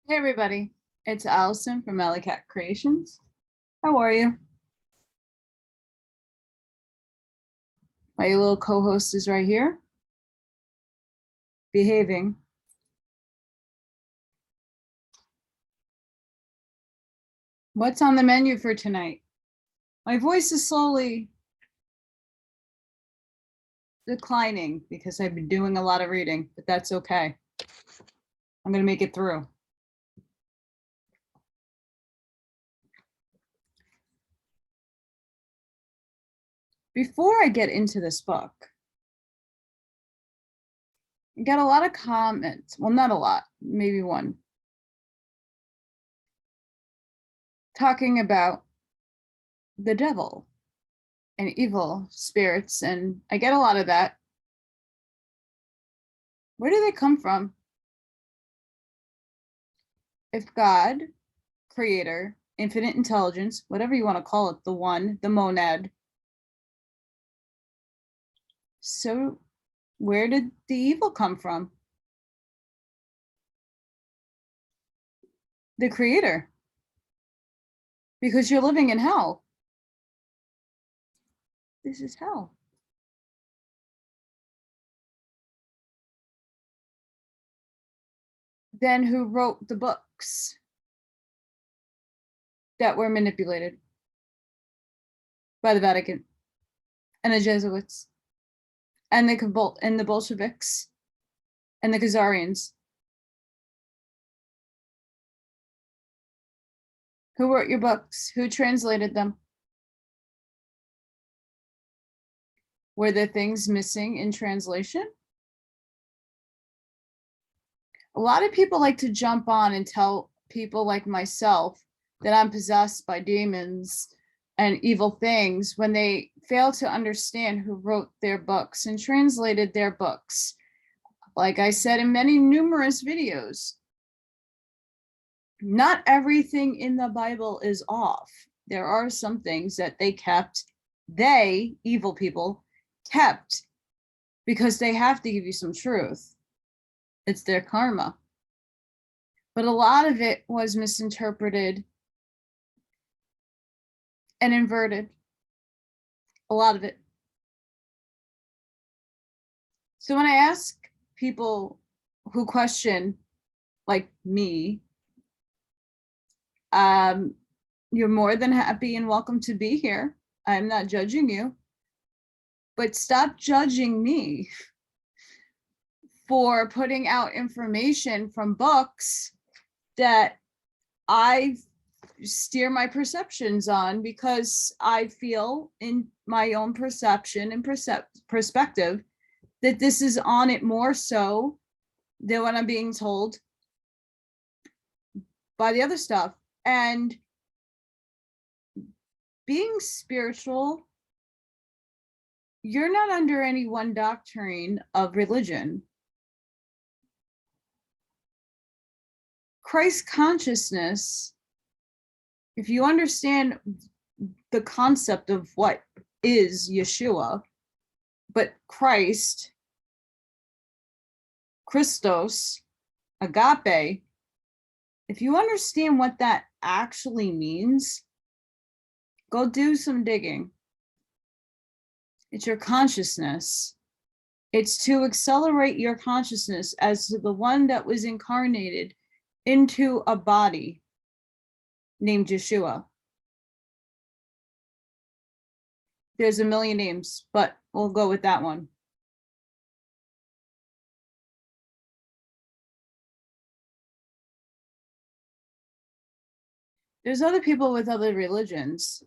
Hey everybody, it's Allison from Allykatkreations. How are you? My little co-host is right here, behaving. What's on the menu for tonight? My voice is slowly declining because I've been doing a lot of reading, but that's okay. I'm gonna make it through. Before I get into this book, I got a lot of comments. Well, not a lot, maybe one. Talking about the devil and evil spirits, and I get a lot of that. Where do they come from? If God, creator, infinite intelligence, whatever you want to call it, the one, the monad. So where did the evil come from? The creator. Because you're living in hell. This is hell. Then who wrote the books that were manipulated by the Vatican and the Jesuits and the Bolsheviks and the Khazarians? Who wrote your books? Who translated them? Were there things missing in translation? A lot of people like to jump on and tell people like myself that I'm possessed by demons and evil things when they fail to understand who wrote their books and translated their books. Like I said in many numerous videos, not everything in the Bible is off. There are some things that they, evil people, kept because they have to give you some truth. It's their karma. But a lot of it was misinterpreted and inverted. A lot of it. So when I ask people who question, like me, you're more than happy and welcome to be here. I'm not judging you, but stop judging me for putting out information from books that I steer my perceptions on because I feel in my own perception and perspective that this is on it more so than what I'm being told by the other stuff. And being spiritual, you're not under any one doctrine of religion. Christ consciousness, if you understand the concept of what is Yeshua, but Christ, Christos, agape, if you understand what that actually means, go do some digging. It's your consciousness. It's to accelerate your consciousness as the one that was incarnated into a body named Yeshua. There's a million names, but we'll go with that one. There's other people with other religions,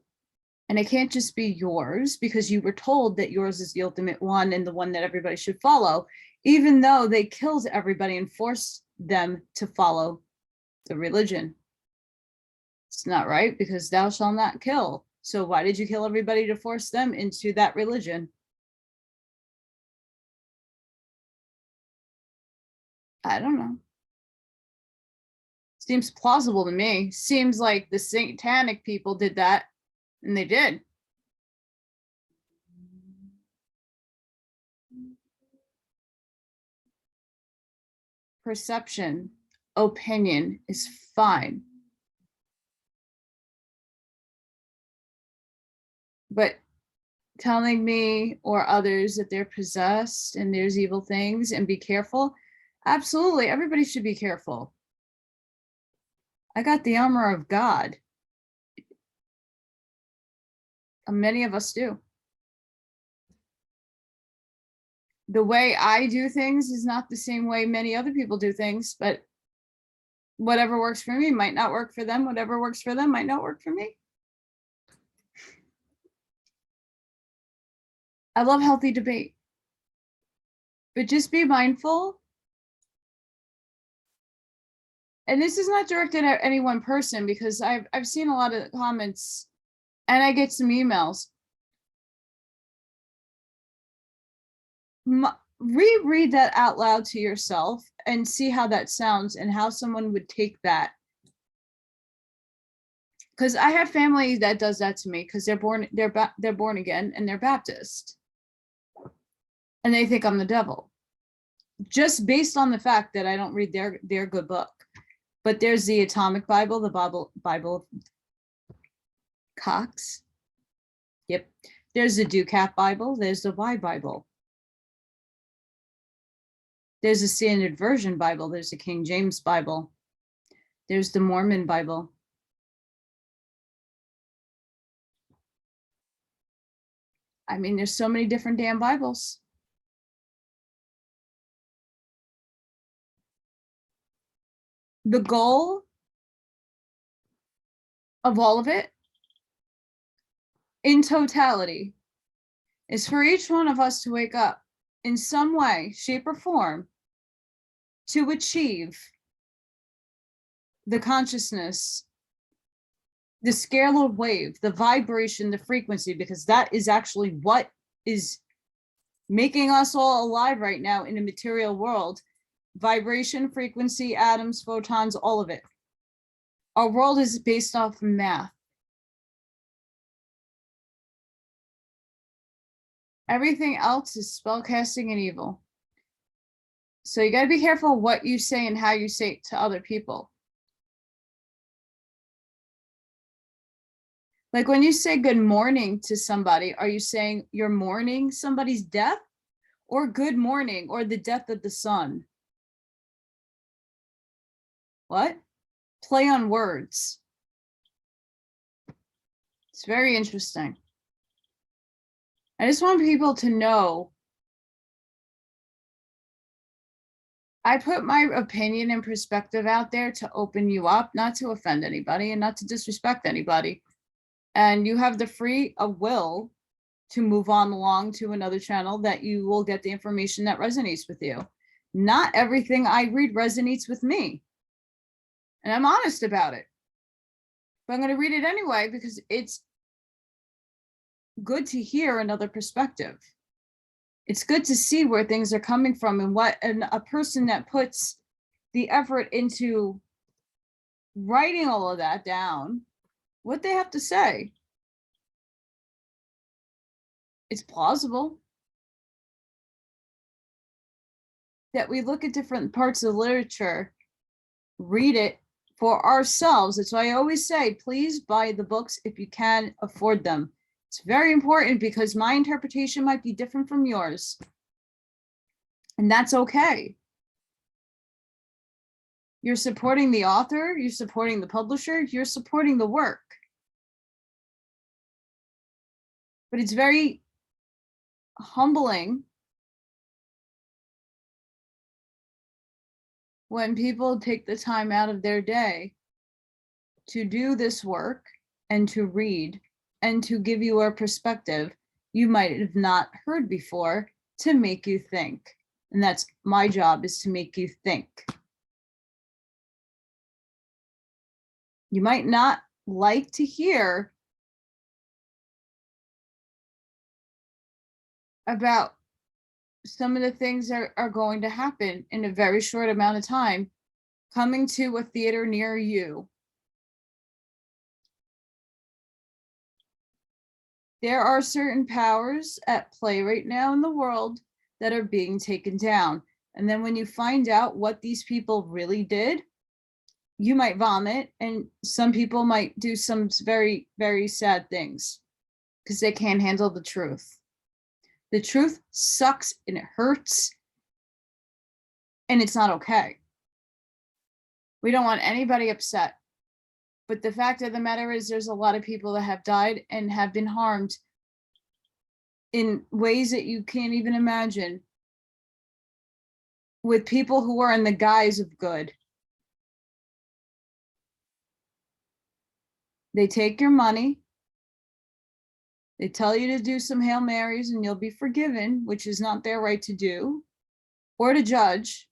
and it can't just be yours because you were told that yours is the ultimate one and the one that everybody should follow, even though they killed everybody and forced them to follow the religion. It's not right because thou shalt not kill. So why did you kill everybody to force them into that religion? I don't know. Seems plausible to me. Seems like the satanic people did that, and they did. Perception. opinion is fine. But telling me or others that they're possessed and there's evil things and be careful, absolutely, everybody should be careful. I got the armor of God. Many of us do. The way I do things is not the same way many other people do things, but whatever works for me might not work for them. Whatever works for them might not work for me. I love healthy debate, but just be mindful. And this is not directed at any one person, because I've seen a lot of comments and I get some emails. Reread that out loud to yourself and see how that sounds and how someone would take that. Because I have family that does that to me because they're born again and they're Baptist. And they think I'm the devil. Just based on the fact that I don't read their good book. But there's the Atomic Bible, the Bible Cox. Yep. There's the Ducat Bible. There's the Y Bible. There's the Standard Version Bible. There's the King James Bible. There's the Mormon Bible. I mean, there's so many different damn Bibles. The goal of all of it, in totality, is for each one of us to wake up in some way, shape, or form to achieve the consciousness, the scalar wave, the vibration, the frequency, because that is actually what is making us all alive right now in a material world. Vibration, frequency, atoms, photons, all of it. Our world is based off of math. Everything else is spellcasting and evil. So you got to be careful what you say and how you say it to other people. Like when you say good morning to somebody, are you saying you're mourning somebody's death, or good morning, or the death of the sun? What? Play on words. It's very interesting. I just want people to know I put my opinion and perspective out there to open you up, not to offend anybody and not to disrespect anybody. And you have the free of will to move on along to another channel that you will get the information that resonates with you. Not everything I read resonates with me. And I'm honest about it. But I'm going to read it anyway because it's good to hear another perspective. It's good to see where things are coming from and a person that puts the effort into writing all of that down, what they have to say. It's plausible that we look at different parts of literature, read it for ourselves. That's why I always say, please buy the books if you can afford them. It's very important because my interpretation might be different from yours. And that's okay. You're supporting the author, you're supporting the publisher, you're supporting the work. But it's very humbling when people take the time out of their day to do this work and to read and to give you a perspective you might have not heard before to make you think. And that's my job, is to make you think. You might not like to hear about some of the things that are going to happen in a very short amount of time coming to a theater near you. There are certain powers at play right now in the world that are being taken down. And then when you find out what these people really did, you might vomit, and some people might do some very, very sad things because they can't handle the truth. The truth sucks and it hurts, and it's not okay. We don't want anybody upset. But the fact of the matter is there's a lot of people that have died and have been harmed in ways that you can't even imagine, with people who are in the guise of good. They take your money. They tell you to do some Hail Marys and you'll be forgiven, which is not their right to do or to judge.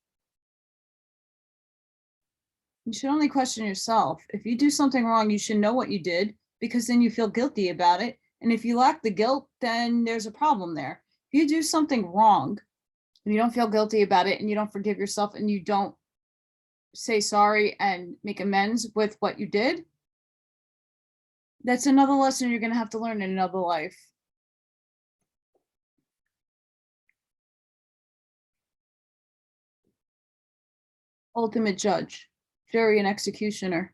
You should only question yourself. If you do something wrong, you should know what you did, because then you feel guilty about it. And if you lack the guilt, then there's a problem there. If you do something wrong and you don't feel guilty about it and you don't forgive yourself and you don't say sorry and make amends with what you did, that's another lesson you're going to have to learn in another life. Ultimate judge, jury, and executioner.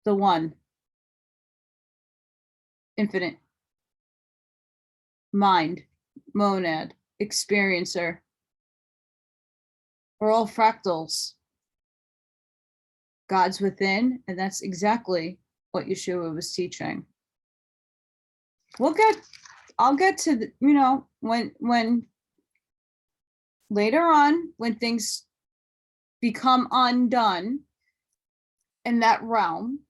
The one. Infinite. Mind, monad, experiencer. We're all fractals. God's within, and that's exactly what Yeshua was teaching. I'll get to the, when later on, when things become undone in that realm,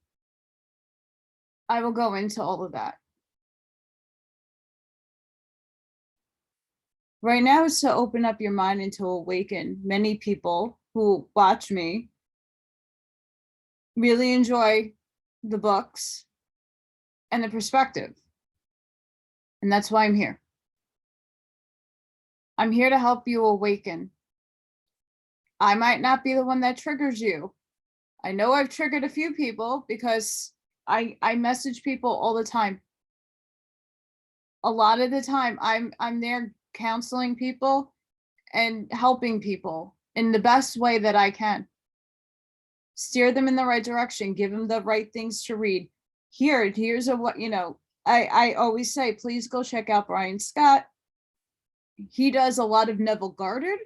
I will go into all of that. Right now is to open up your mind and to awaken. Many people who watch me really enjoy the books and the perspective. And that's why I'm here. I'm here to help you awaken. I might not be the one that triggers you. I know I've triggered a few people because I message people all the time. A lot of the time I'm there counseling people and helping people in the best way that I can. Steer them in the right direction, give them the right things to read. Here's what, I always say, please go check out Brian Scott. He does a lot of Neville Goddard.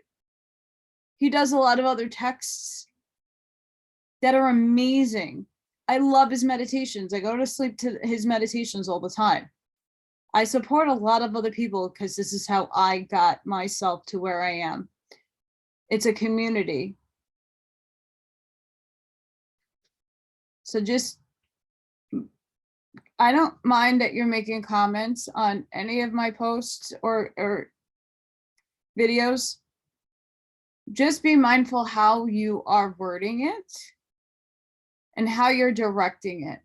He does a lot of other texts that are amazing. I love his meditations. I go to sleep to his meditations all the time. I support a lot of other people because this is how I got myself to where I am. It's a community. So I don't mind that you're making comments on any of my posts or videos. Just be mindful how you are wording it and how you're directing it.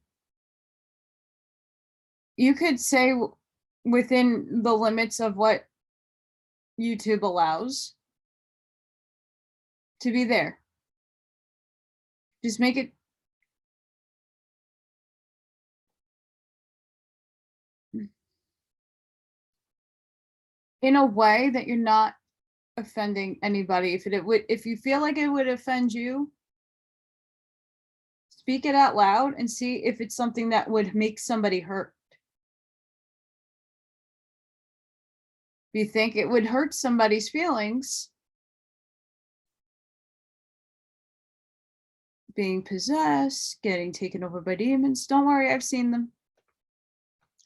You could say within the limits of what YouTube allows to be there. Just make it in a way that you're not offending anybody. If you feel like it would offend you, speak it out loud and see if it's something that would make somebody hurt. If you think it would hurt somebody's feelings, being possessed, getting taken over by demons, don't worry, I've seen them.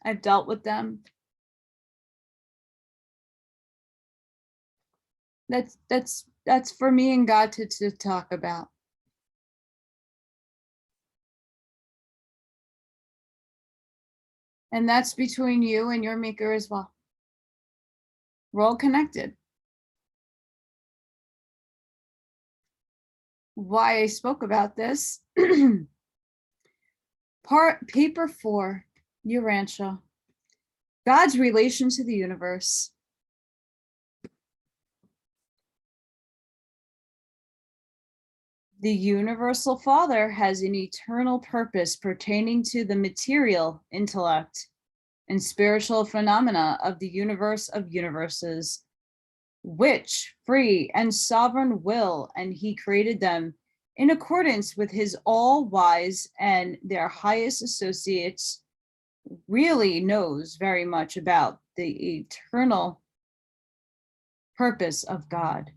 I've dealt with them. That's for me and God to talk about. And that's between you and your maker as well. We're all connected. Why I spoke about this. Paper 4, Urantia. God's relation to the universe. The universal Father has an eternal purpose pertaining to the material intellect and spiritual phenomena of the universe of universes, which free and sovereign will, and he created them in accordance with his all-wise and their highest associates, really knows very much about the eternal purpose of God.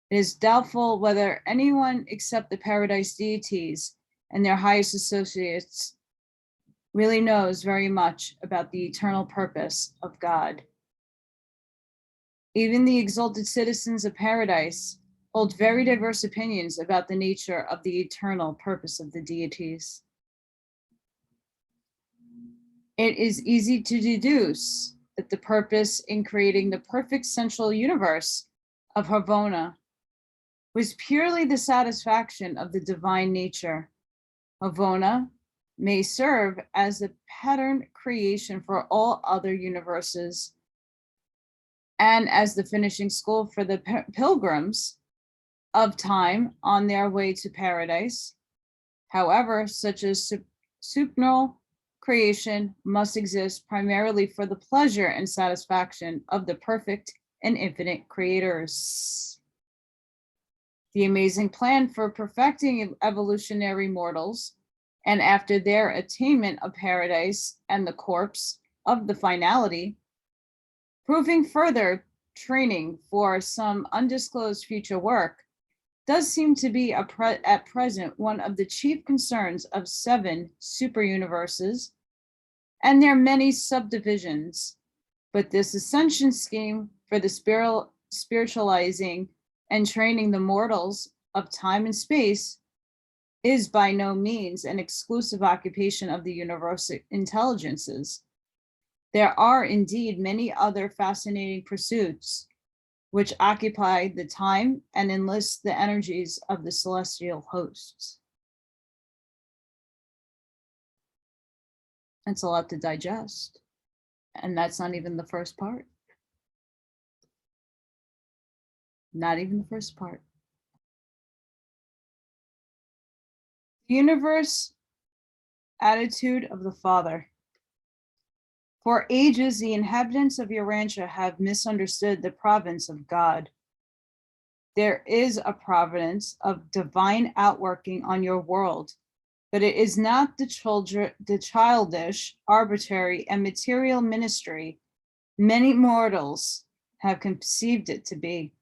It is doubtful whether anyone except the paradise deities and their highest associates really knows very much about the eternal purpose of God. Even the exalted citizens of paradise hold very diverse opinions about the nature of the eternal purpose of the deities. It is easy to deduce that the purpose in creating the perfect central universe of Havona was purely the satisfaction of the divine nature. Havona may serve as a pattern creation for all other universes and as the finishing school for the pilgrims of time on their way to paradise. However, such a supernal creation must exist primarily for the pleasure and satisfaction of the perfect and infinite creators. The amazing plan for perfecting evolutionary mortals, and after their attainment of paradise and the corpse of the finality, proving further training for some undisclosed future work, does seem to be at present one of the chief concerns of 7 super universes and their many subdivisions. But this ascension scheme for the spiritualizing and training the mortals of time and space is by no means an exclusive occupation of the universal intelligences. There are indeed many other fascinating pursuits which occupy the time and enlist the energies of the celestial hosts. It's a lot to digest, and that's not even the first part. Not even the first part. The universe attitude of the Father. For ages, the inhabitants of Urantia have misunderstood the providence of God. There is a providence of divine outworking on your world, but it is not the childish, arbitrary, and material ministry many mortals have conceived it to be.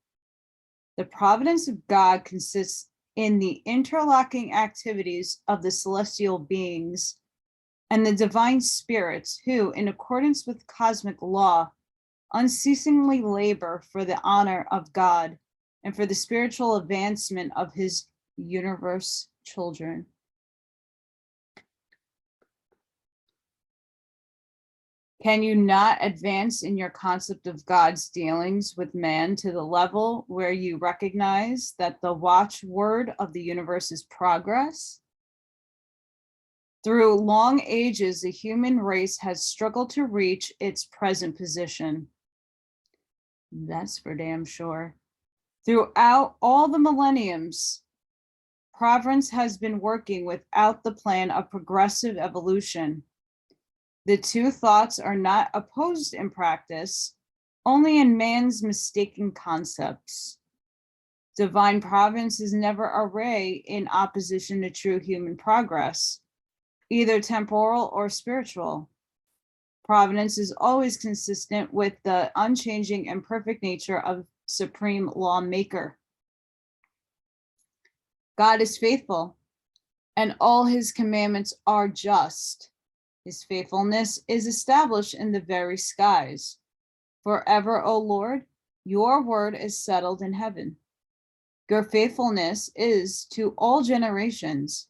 The providence of God consists in the interlocking activities of the celestial beings and the divine spirits who, in accordance with cosmic law, unceasingly labor for the honor of God and for the spiritual advancement of his universe children. Can you not advance in your concept of God's dealings with man to the level where you recognize that the watchword of the universe is progress? Through long ages, the human race has struggled to reach its present position. That's for damn sure. Throughout all the millenniums, Providence has been working without the plan of progressive evolution. The two thoughts are not opposed in practice, only in man's mistaken concepts. Divine providence is never array in opposition to true human progress, either temporal or spiritual. Providence is always consistent with the unchanging and perfect nature of supreme lawmaker. God is faithful, and all his commandments are just. His faithfulness is established in the very skies. Forever, O Lord, your word is settled in heaven. Your faithfulness is to all generations.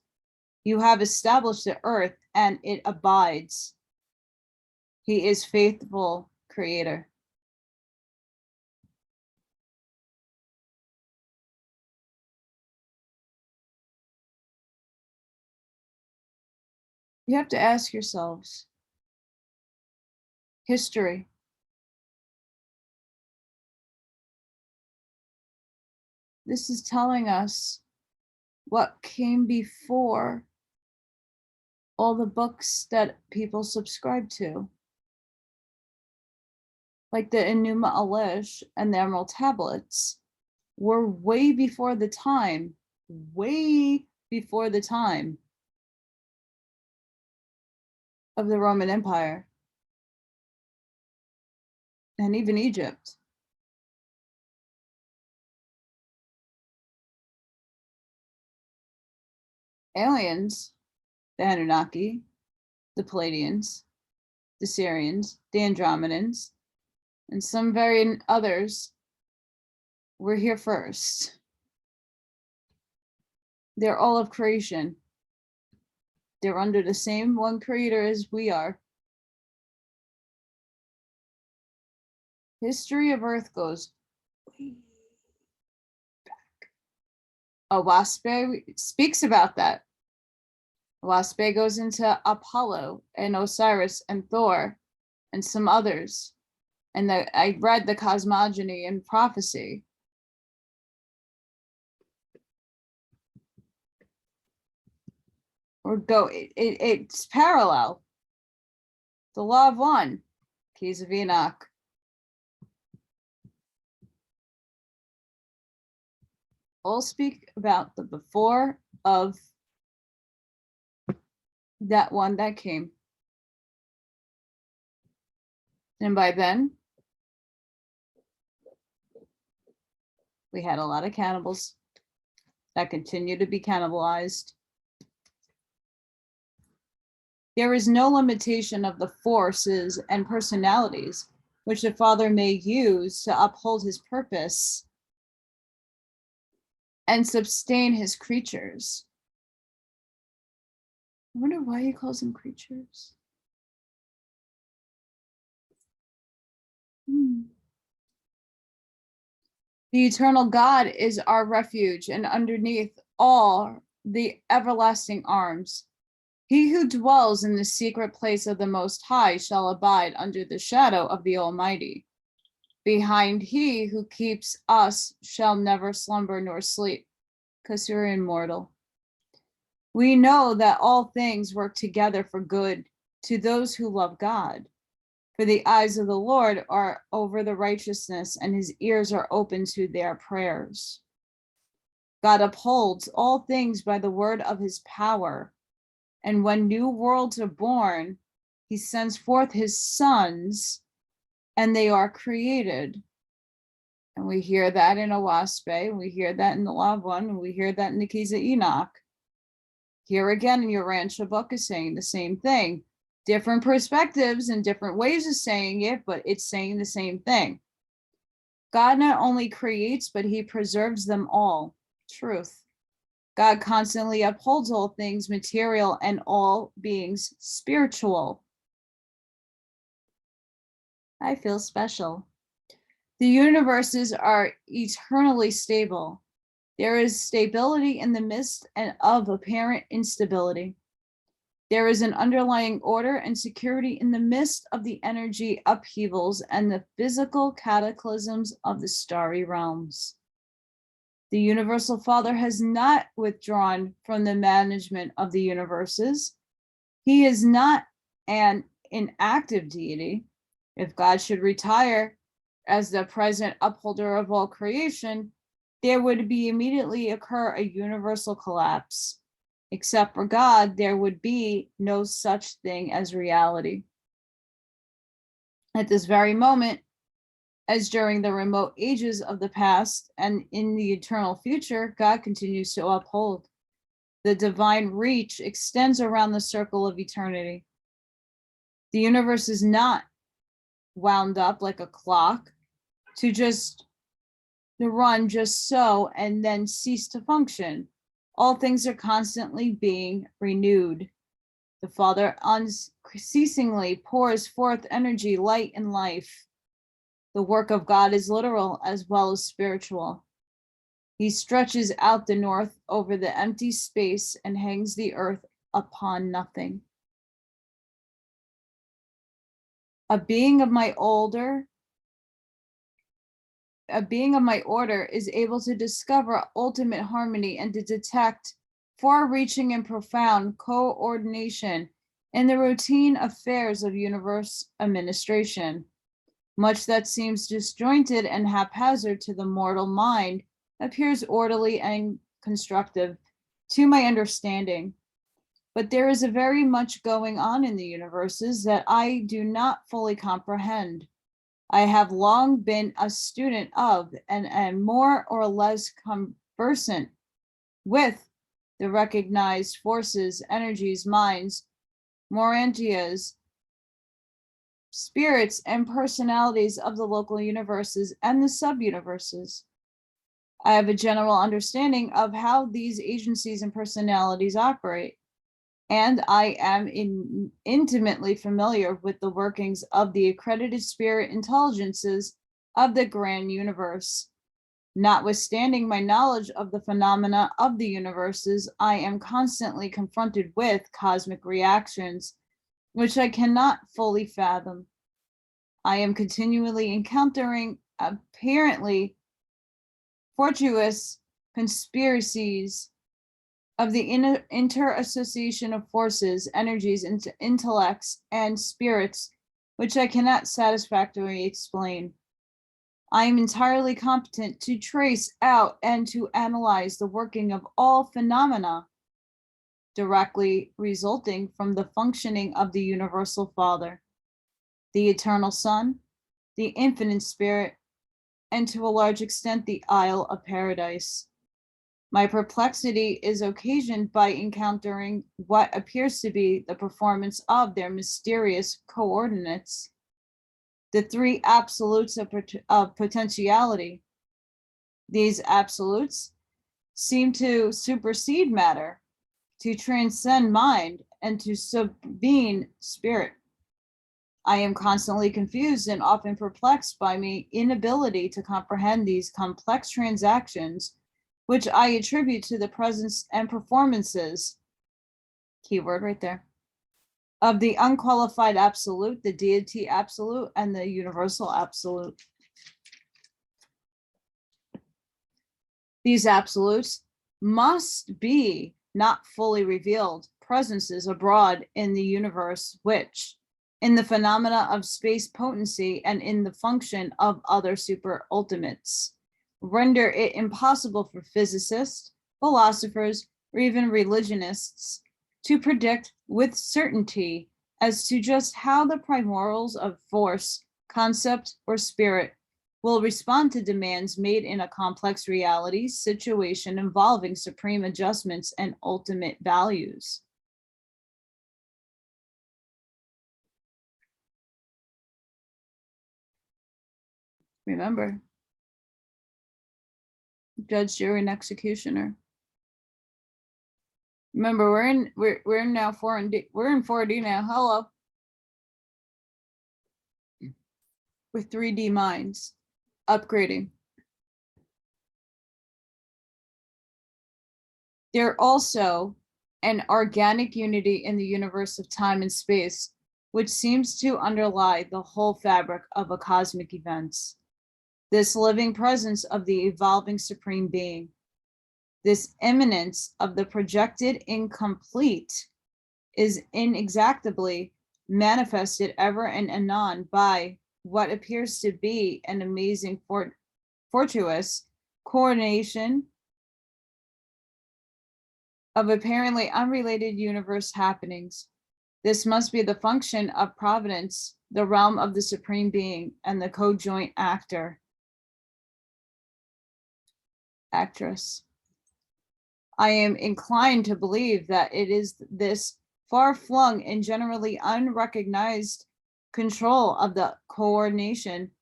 You have established the earth and it abides. He is faithful creator. You have to ask yourselves, history. This is telling us what came before all the books that people subscribe to, like the Enuma Elish and the Emerald Tablets. were way before the time of the Roman Empire and even Egypt. Aliens, the Anunnaki, the Palladians, the Syrians, the Andromedans, and some variant others were here first. They're all of creation. They're under the same one creator as we are. History of Earth goes way back. Owaspe speaks about that. Owaspe goes into Apollo and Osiris and Thor and some others. And I read the cosmogony and prophecy. Or go, it's parallel. The law of one, keys of Enoch. All speak about the before of that one that came. And by then, we had a lot of cannibals that continue to be cannibalized. There is no limitation of the forces and personalities which the Father may use to uphold his purpose and sustain his creatures. I wonder why he calls them creatures. The eternal God is our refuge, and underneath all the everlasting arms. He who dwells in the secret place of the Most High shall abide under the shadow of the Almighty. Behind he who keeps us shall never slumber nor sleep, because you're immortal. We know that all things work together for good to those who love God. For the eyes of the Lord are over the righteousness, and his ears are open to their prayers. God upholds all things by the word of his power. And when new worlds are born, he sends forth his sons, and they are created. And we hear that in Owaspe, we hear that in the Law of One, and we hear that in the Keys of Enoch. Here again in your Urantia book is saying the same thing. Different perspectives and different ways of saying it, but it's saying the same thing. God not only creates, but he preserves them all. Truth. God constantly upholds all things material and all beings spiritual. I feel special. The universes are eternally stable. There is stability in the midst of apparent instability. There is an underlying order and security in the midst of the energy upheavals and the physical cataclysms of the starry realms. The Universal Father has not withdrawn from the management of the universes. He is not an inactive deity. If God should retire as the present upholder of all creation, there would be immediately occur a universal collapse. Except for God, there would be no such thing as reality. At this very moment, as during the remote ages of the past and in the eternal future, God continues to uphold. The divine reach extends around the circle of eternity. The universe is not wound up like a clock to run just so and then cease to function. All things are constantly being renewed. The Father unceasingly pours forth energy, light, and life. The work of God is literal as well as spiritual. He stretches out the north over the empty space and hangs the earth upon nothing. A being of my order is able to discover ultimate harmony and to detect far-reaching and profound coordination in the routine affairs of universe administration. Much that seems disjointed and haphazard to the mortal mind appears orderly and constructive to my understanding. But there is a very much going on in the universes that I do not fully comprehend. I have long been a student of and am more or less conversant with the recognized forces, energies, minds, Morantias, spirits, and personalities of the local universes and the sub-universes. I have a general understanding of how these agencies and personalities operate, and I am intimately familiar with the workings of the accredited spirit intelligences of the grand universe. Notwithstanding my knowledge of the phenomena of the universes, I am constantly confronted with cosmic reactions, which I cannot fully fathom. I am continually encountering apparently fortuitous conspiracies of the inter-association of forces, energies, intellects, and spirits, which I cannot satisfactorily explain. I am entirely competent to trace out and to analyze the working of all phenomena directly resulting from the functioning of the Universal Father, the Eternal Son, the Infinite Spirit, and to a large extent the Isle of Paradise. My perplexity is occasioned by encountering what appears to be the performance of their mysterious coordinates, the three absolutes of potentiality. These absolutes seem to supersede matter, to transcend mind, and to subvene spirit. I am constantly confused and often perplexed by my inability to comprehend these complex transactions, which I attribute to the presence and performances, keyword right there, of the unqualified absolute, the deity absolute, and the universal absolute. These absolutes must be not fully revealed presences abroad in the universe, which, in the phenomena of space potency and in the function of other super ultimates, render it impossible for physicists, philosophers, or even religionists to predict with certainty as to just how the primordials of force, concept, or spirit will respond to demands made in a complex reality situation involving supreme adjustments and ultimate values. Remember, judge, jury, and executioner. Remember, we're in now 4D. We're in 4D now. Hello. With 3D minds, upgrading. They're also an organic unity in the universe of time and space, which seems to underlie the whole fabric of a cosmic events. This living presence of the evolving supreme being, this immanence of the projected incomplete, is inexactably manifested ever and anon by what appears to be an amazing fortuitous coordination of apparently unrelated universe happenings. This must be the function of providence, the realm of the supreme being, and the co-joint actress. I am inclined to believe that it is this far-flung and generally unrecognized control of the coordination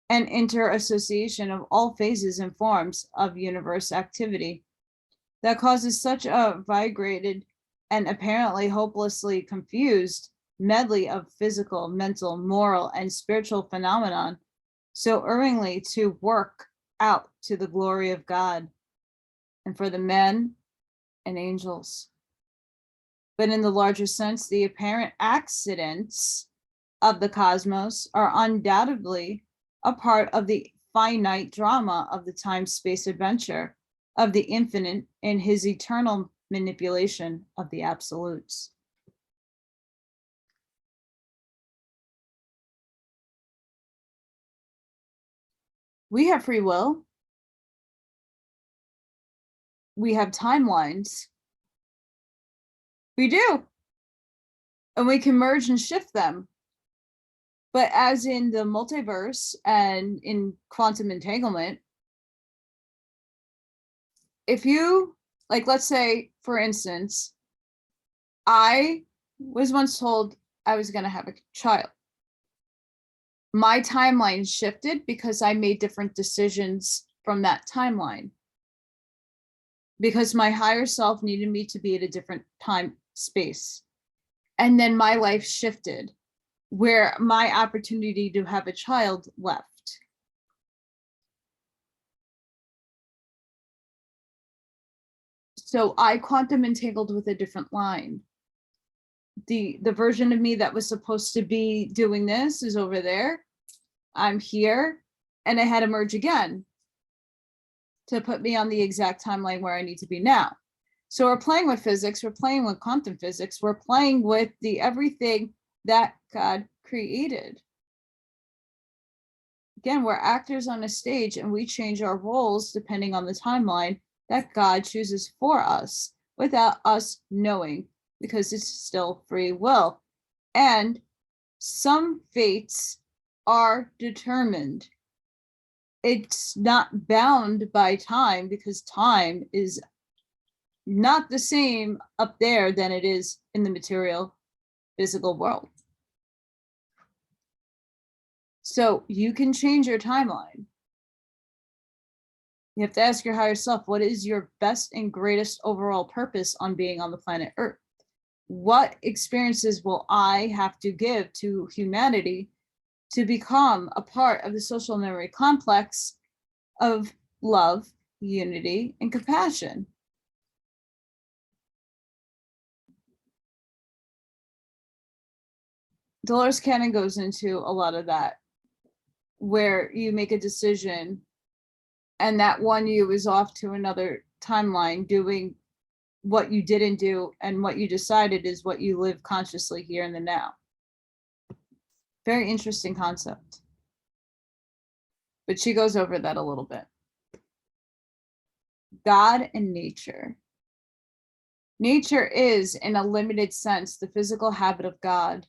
and inter-association of all phases and forms of universe activity that causes such a vibrated and apparently hopelessly confused medley of physical, mental, moral, and spiritual phenomenon so erringly to work out to the glory of God and for the men and angels. But in the larger sense, the apparent accidents of the cosmos are undoubtedly a part of the finite drama of the time-space adventure of the infinite in his eternal manipulation of the absolutes. We have free will. we have timelines. We do. And we can merge and shift them. But as in the multiverse and in quantum entanglement, if you, like, let's say, for instance, I was once told I was going to have a child. My timeline shifted because I made different decisions from that timeline. Because my higher self needed me to be at a different time space. And then my life shifted where my opportunity to have a child left. So I quantum entangled with a different line. The version of me that was supposed to be doing this is over there. I'm here, and I had to merge again to put me on the exact timeline where I need to be now. So we're playing with physics, we're playing with quantum physics, we're playing with the everything that God created. Again, we're actors on a stage, and we change our roles depending on the timeline that God chooses for us without us knowing, because it's still free will. And some fates are determined. It's not bound by time, because time is not the same up there than it is in the material physical world. So you can change your timeline. You have to ask your higher self, what is your best and greatest overall purpose on being on the planet Earth? What experiences will I have to give to humanity to become a part of the social memory complex of love, unity, and compassion? Dolores Cannon goes into a lot of that, where you make a decision and that one you is off to another timeline doing what you didn't do, and what you decided is what you live consciously here in the now. Very interesting concept. But she goes over that a little bit. God and nature. Nature is, in a limited sense, the physical habit of God.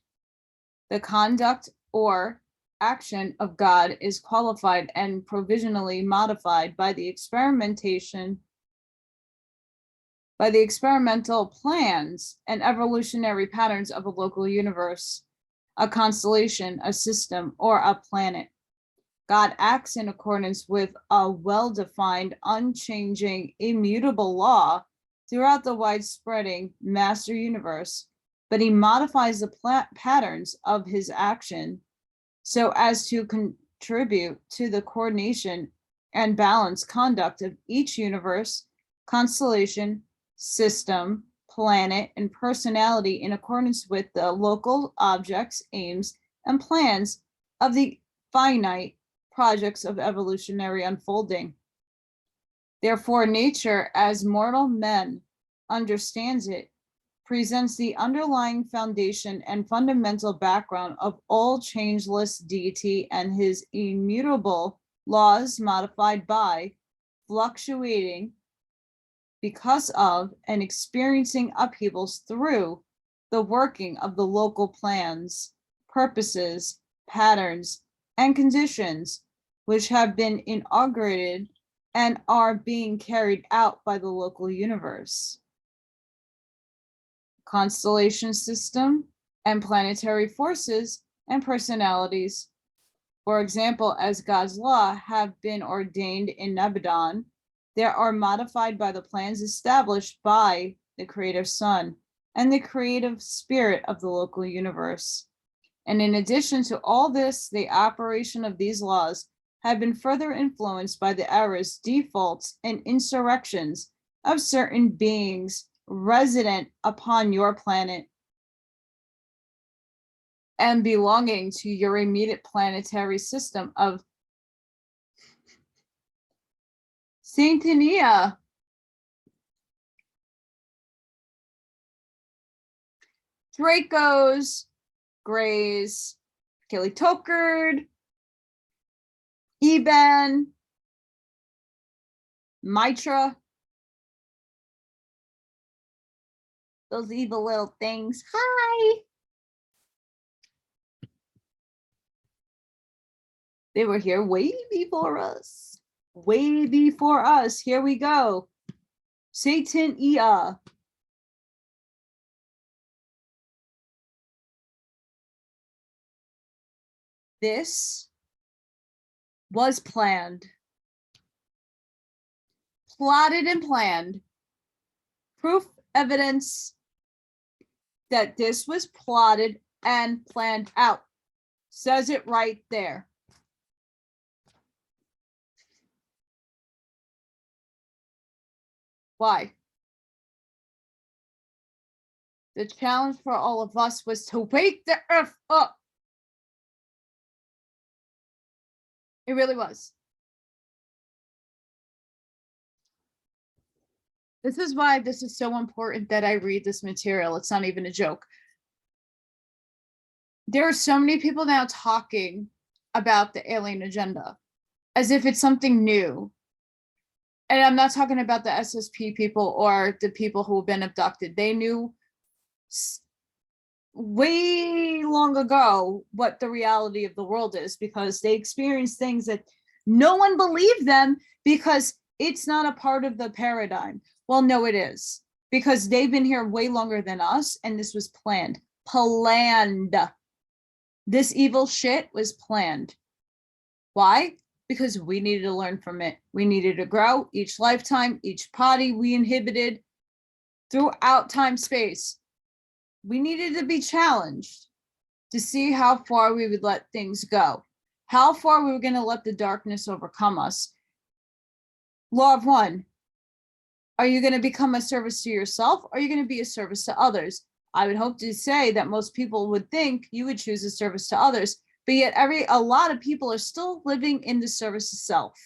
The conduct or action of God is qualified and provisionally modified by the experimental plans and evolutionary patterns of a local universe, a constellation, a system, or a planet. God acts in accordance with a well-defined, unchanging, immutable law throughout the wide-spreading master universe, but he modifies the patterns of his action so as to contribute to the coordination and balanced conduct of each universe, constellation, system, planet, and personality in accordance with the local objects, aims, and plans of the finite projects of evolutionary unfolding. Therefore, nature, as mortal men understands it, presents the underlying foundation and fundamental background of all changeless deity and his immutable laws modified by, fluctuating because of, and experiencing upheavals through the working of the local plans, purposes, patterns, and conditions which have been inaugurated and are being carried out by the local universe, constellation system, and planetary forces and personalities. For example, as God's law have been ordained in Abaddon, they are modified by the plans established by the creative sun and the creative spirit of the local universe. And in addition to all this, the operation of these laws have been further influenced by the errors, defaults, and insurrections of certain beings resident upon your planet and belonging to your immediate planetary system of Saintania. Dracos, Greys, Kelly Tokard, Eben, Mitra, Those evil little things. Hi. They were here way before us. Way before us. Here we go. Satan Ea. This was planned. Plotted and planned. Proof, evidence that this was plotted and planned out. Says it right there. Why? The challenge for all of us was to wake the earth up. It really was. This is why this is so important that I read this material. It's not even a joke. There are so many people now talking about the alien agenda as if it's something new. And I'm not talking about the SSP people or the people who have been abducted. They knew way long ago what the reality of the world is, because they experienced things that no one believed them because it's not a part of the paradigm. Well, no, it is, because they've been here way longer than us, and this was planned. Planned. This evil shit was planned. Why? Because we needed to learn from it. We needed to grow each lifetime, each body we inhibited throughout time space. We needed to be challenged to see how far we would let things go, how far we were going to let the darkness overcome us. Law of one. Are you going to become a service to yourself, or are you going to be a service to others? I would hope to say that most people would think you would choose a service to others, but yet a lot of people are still living in the service of self.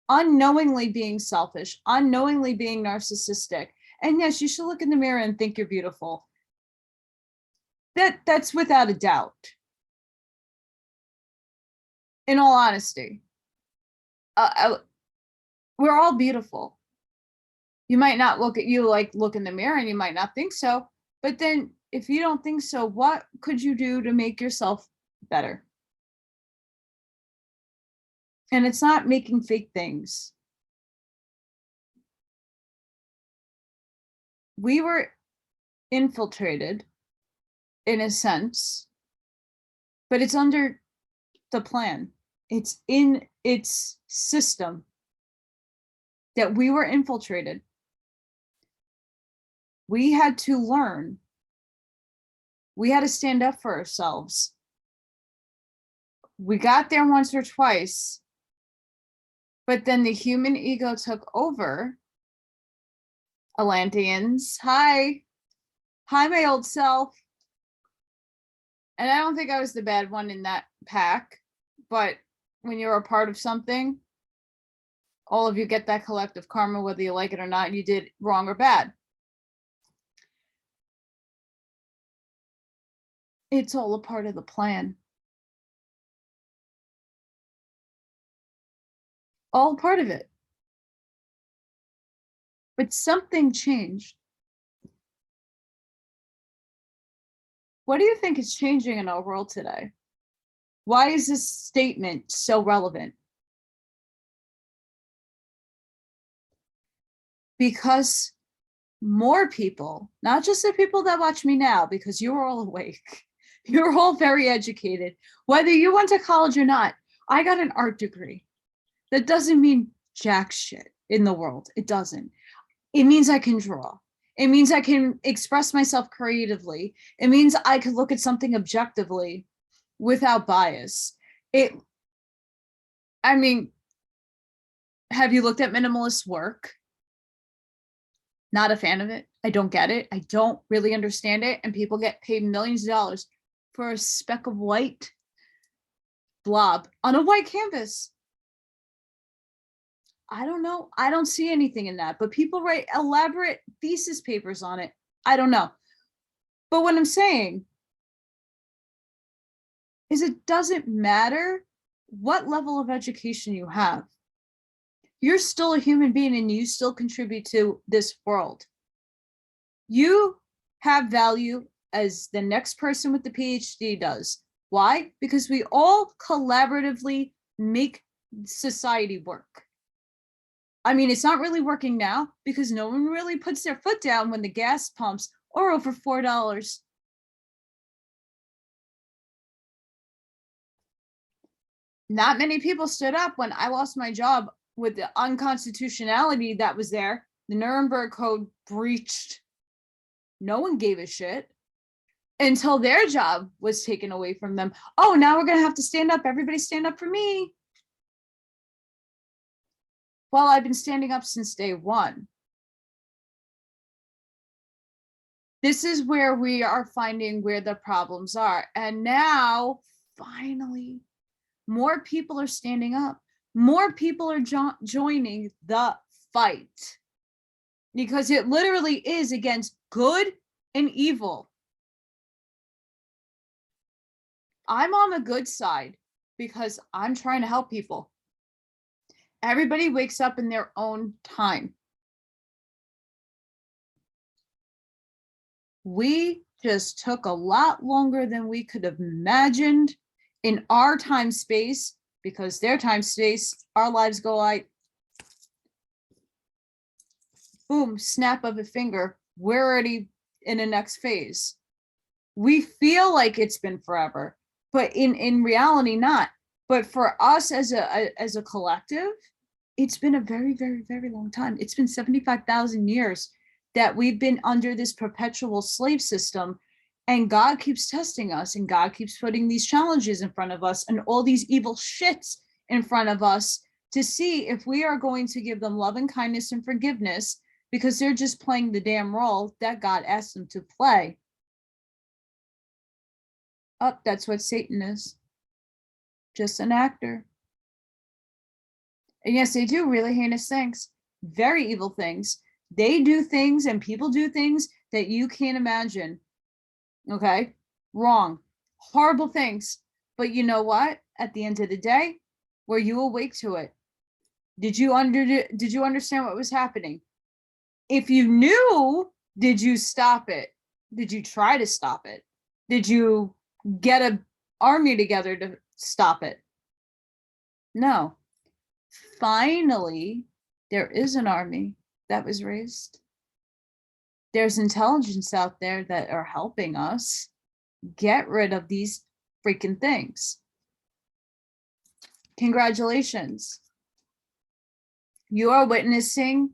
Unknowingly being selfish, unknowingly being narcissistic. And yes, you should look in the mirror and think you're beautiful. That's without a doubt. In all honesty, we're all beautiful. You might not look in the mirror and you might not think so, but then if you don't think so, what could you do to make yourself better? And it's not making fake things. We were infiltrated in a sense, but it's under the plan. It's in its system that we were infiltrated. We had to learn. We had to stand up for ourselves. We got there once or twice, but then the human ego took over. Atlanteans, hi. Hi, my old self. And I don't think I was the bad one in that pack, but when you're a part of something, all of you get that collective karma, whether you like it or not, you did wrong or bad. It's all a part of the plan. All part of it. But something changed. What do you think is changing in our world today? Why is this statement so relevant? Because more people, not just the people that watch me now, because you're all awake, you're all very educated, whether you went to college or not. I got an art degree. That doesn't mean jack shit in the world. It doesn't. It means I can draw. It means I can express myself creatively. It means I could look at something objectively without bias. I mean, have you looked at minimalist work? Not a fan of it. I don't get it. I don't really understand it. And people get paid millions of dollars for a speck of white blob on a white canvas. I don't know. I don't see anything in that, but people write elaborate thesis papers on it. I don't know. But what I'm saying is it doesn't matter what level of education you have. You're still a human being and you still contribute to this world. You have value as the next person with the PhD does. Why? Because we all collaboratively make society work. I mean, it's not really working now because no one really puts their foot down when the gas pumps are over $4. Not many people stood up when I lost my job with the unconstitutionality that was there. The Nuremberg Code breached. No one gave a shit until their job was taken away from them. Oh, now we're going to have to stand up. Everybody stand up for me. Well, I've been standing up since day one. This is where we are finding where the problems are. And now, finally, more people are standing up. More people are joining the fight. Because it literally is against good and evil. I'm on the good side because I'm trying to help people. Everybody wakes up in their own time. We just took a lot longer than we could have imagined in our time space, because their time space, our lives go like, boom, snap of a finger. We're already in the next phase. We feel like it's been forever, but in reality, not. But for us as a collective, it's been a very, very, very long time. It's been 75,000 years that we've been under this perpetual slave system, and God keeps testing us, and God keeps putting these challenges in front of us and all these evil shits in front of us to see if we are going to give them love and kindness and forgiveness, because they're just playing the damn role that God asked them to play. Oh, that's what Satan is. Just an actor. And yes, they do really heinous things, very evil things. They do things and people do things that you can't imagine. Okay? Wrong. Horrible things. But you know what? At the end of the day, were you awake to it? Did you understand what was happening? If you knew, did you stop it? Did you try to stop it? Did you get an army together to stop it? No. Finally, there is an army that was raised. There's intelligence out there that are helping us get rid of these freaking things. Congratulations. You are witnessing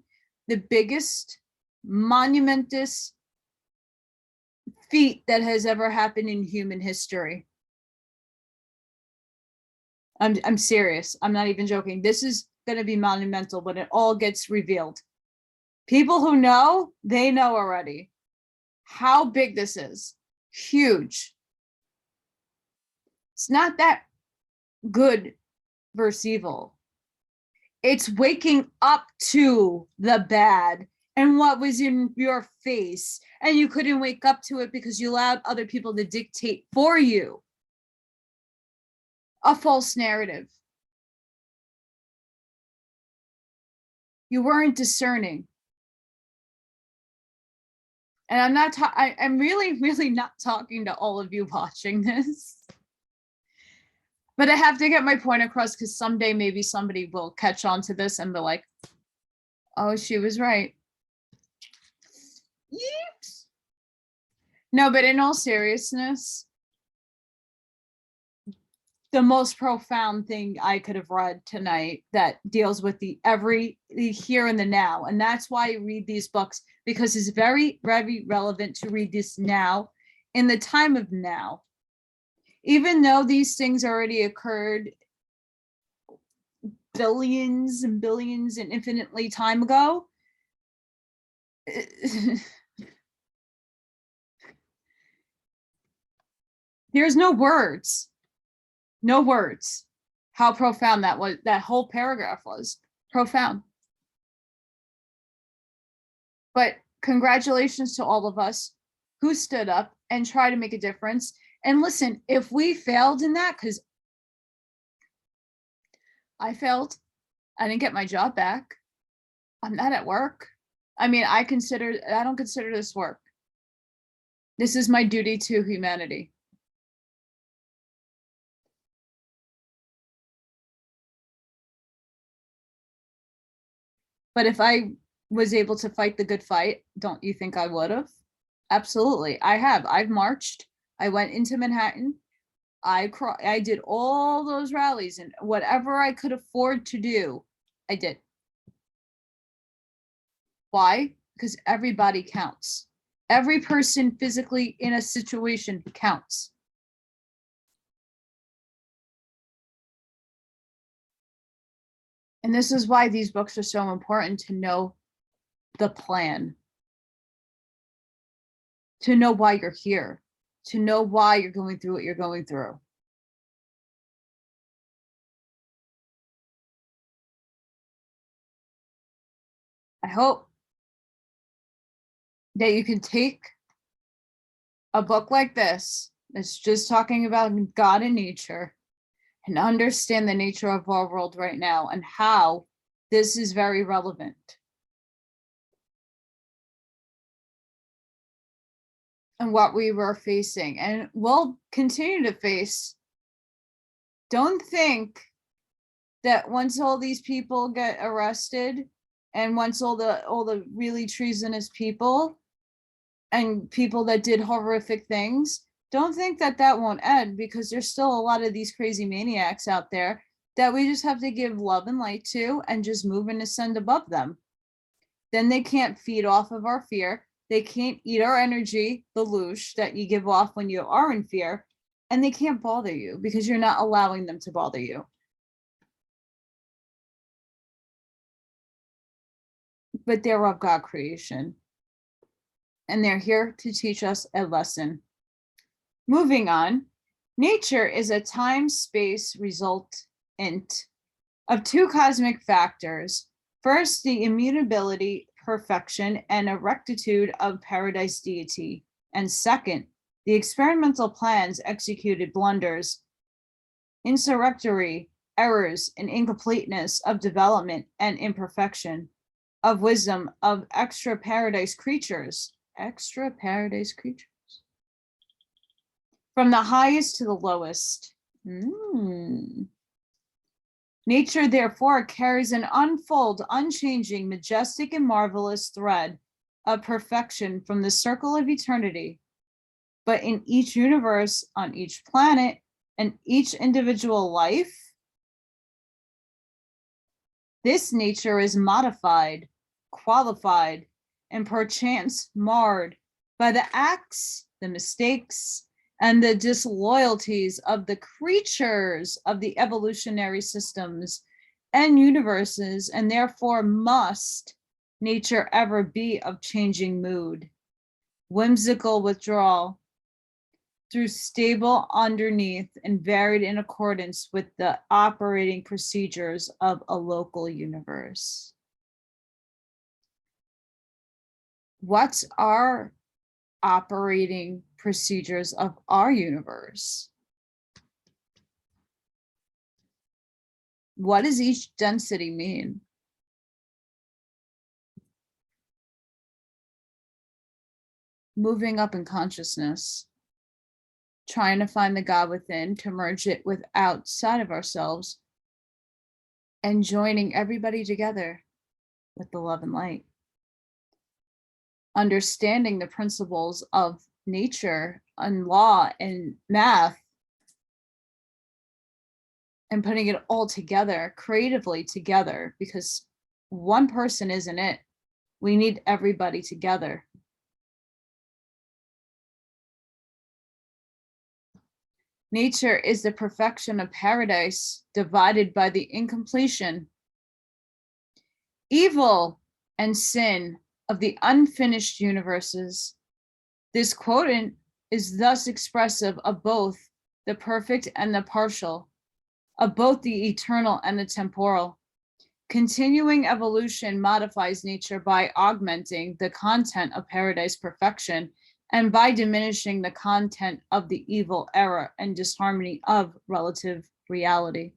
the biggest monumentous feat that has ever happened in human history. I'm serious. I'm not even joking. This is going to be monumental when it all gets revealed. People who know, they know already how big this is. Huge. It's not that good versus evil. It's waking up to the bad and what was in your face, and you couldn't wake up to it because you allowed other people to dictate for you a false narrative. You weren't discerning. And I'm not, I'm really, really not talking to all of you watching this. But I have to get my point across, because someday maybe somebody will catch on to this and be like, oh, she was right. Yeeps. No, but in all seriousness, the most profound thing I could have read tonight that deals with the here and the now. And that's why I read these books, because it's very, very relevant to read this now, in the time of now. Even though these things already occurred billions and billions and infinitely time ago, there's no words. No words. How profound that was. That whole paragraph was profound. But congratulations to all of us who stood up and tried to make a difference. And listen, if we failed in that, because I failed, I didn't get my job back. I'm not at work. I mean, I don't consider this work. This is my duty to humanity. But if I was able to fight the good fight, don't you think I would have? Absolutely. I have. I've marched. I went into Manhattan. I did all those rallies, and whatever I could afford to do, I did. Why? Because everybody counts. Every person physically in a situation counts. And this is why these books are so important, to know the plan, to know why you're here, to know why you're going through what you're going through. I hope that you can take a book like this that's just talking about God and nature and understand the nature of our world right now and how this is very relevant. And what we were facing and will continue to face. Don't think that once all these people get arrested and once all the really treasonous people and people that did horrific things, don't think that that won't end, because there's still a lot of these crazy maniacs out there that we just have to give love and light to and just move and ascend above them. Then they can't feed off of our fear. They can't eat our energy, the loosh that you give off when you are in fear, and they can't bother you because you're not allowing them to bother you. But they're of God creation, and they're here to teach us a lesson. Moving on, nature is a time-space resultant of two cosmic factors. First, the immutability, perfection, and rectitude of paradise deity. And second, the experimental plans, executed blunders, insurrectory errors, and incompleteness of development and imperfection of wisdom of extra paradise creatures. Extra paradise creatures. From the highest to the lowest. Nature, therefore, carries an unfold, unchanging, majestic, and marvelous thread of perfection from the circle of eternity. But in each universe, on each planet, and each individual life, this nature is modified, qualified, and perchance marred by the acts, the mistakes, and the disloyalties of the creatures of the evolutionary systems and universes, and therefore must nature ever be of changing mood, whimsical withdrawal, through stable underneath and varied in accordance with the operating procedures of a local universe. What's our operating procedures of our universe? What does each density mean? Moving up in consciousness, trying to find the God within, to merge it with outside of ourselves, and joining everybody together with the love and light. Understanding the principles of nature and law and math, and putting it all together creatively together, because one person isn't it. We need everybody together. Nature is the perfection of paradise divided by the incompletion, evil, and sin of the unfinished universes. This quotient is thus expressive of both the perfect and the partial, of both the eternal and the temporal. Continuing evolution modifies nature by augmenting the content of paradise perfection and by diminishing the content of the evil error and disharmony of relative reality.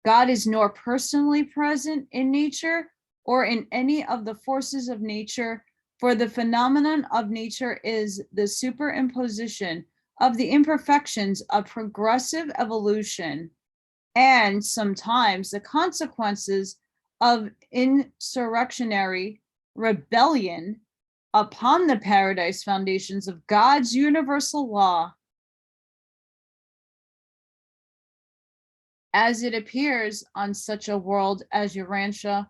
God is nor personally present in nature or in any of the forces of nature For the phenomenon of nature is the superimposition of the imperfections of progressive evolution and sometimes the consequences of insurrectionary rebellion upon the paradise foundations of God's universal law. As it appears on such a world as Urantia,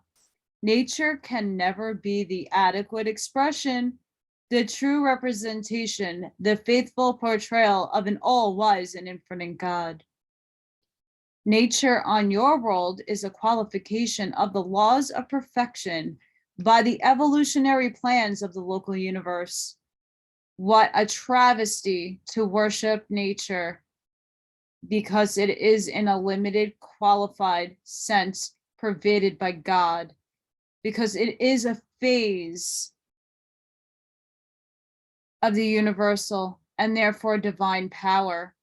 nature can never be the adequate expression, the true representation, the faithful portrayal of an all-wise and infinite God. Nature on your world is a qualification of the laws of perfection by the evolutionary plans of the local universe. What a travesty to worship nature, because it is in a limited, qualified sense pervaded by God, because it is a phase of the universal and therefore divine power.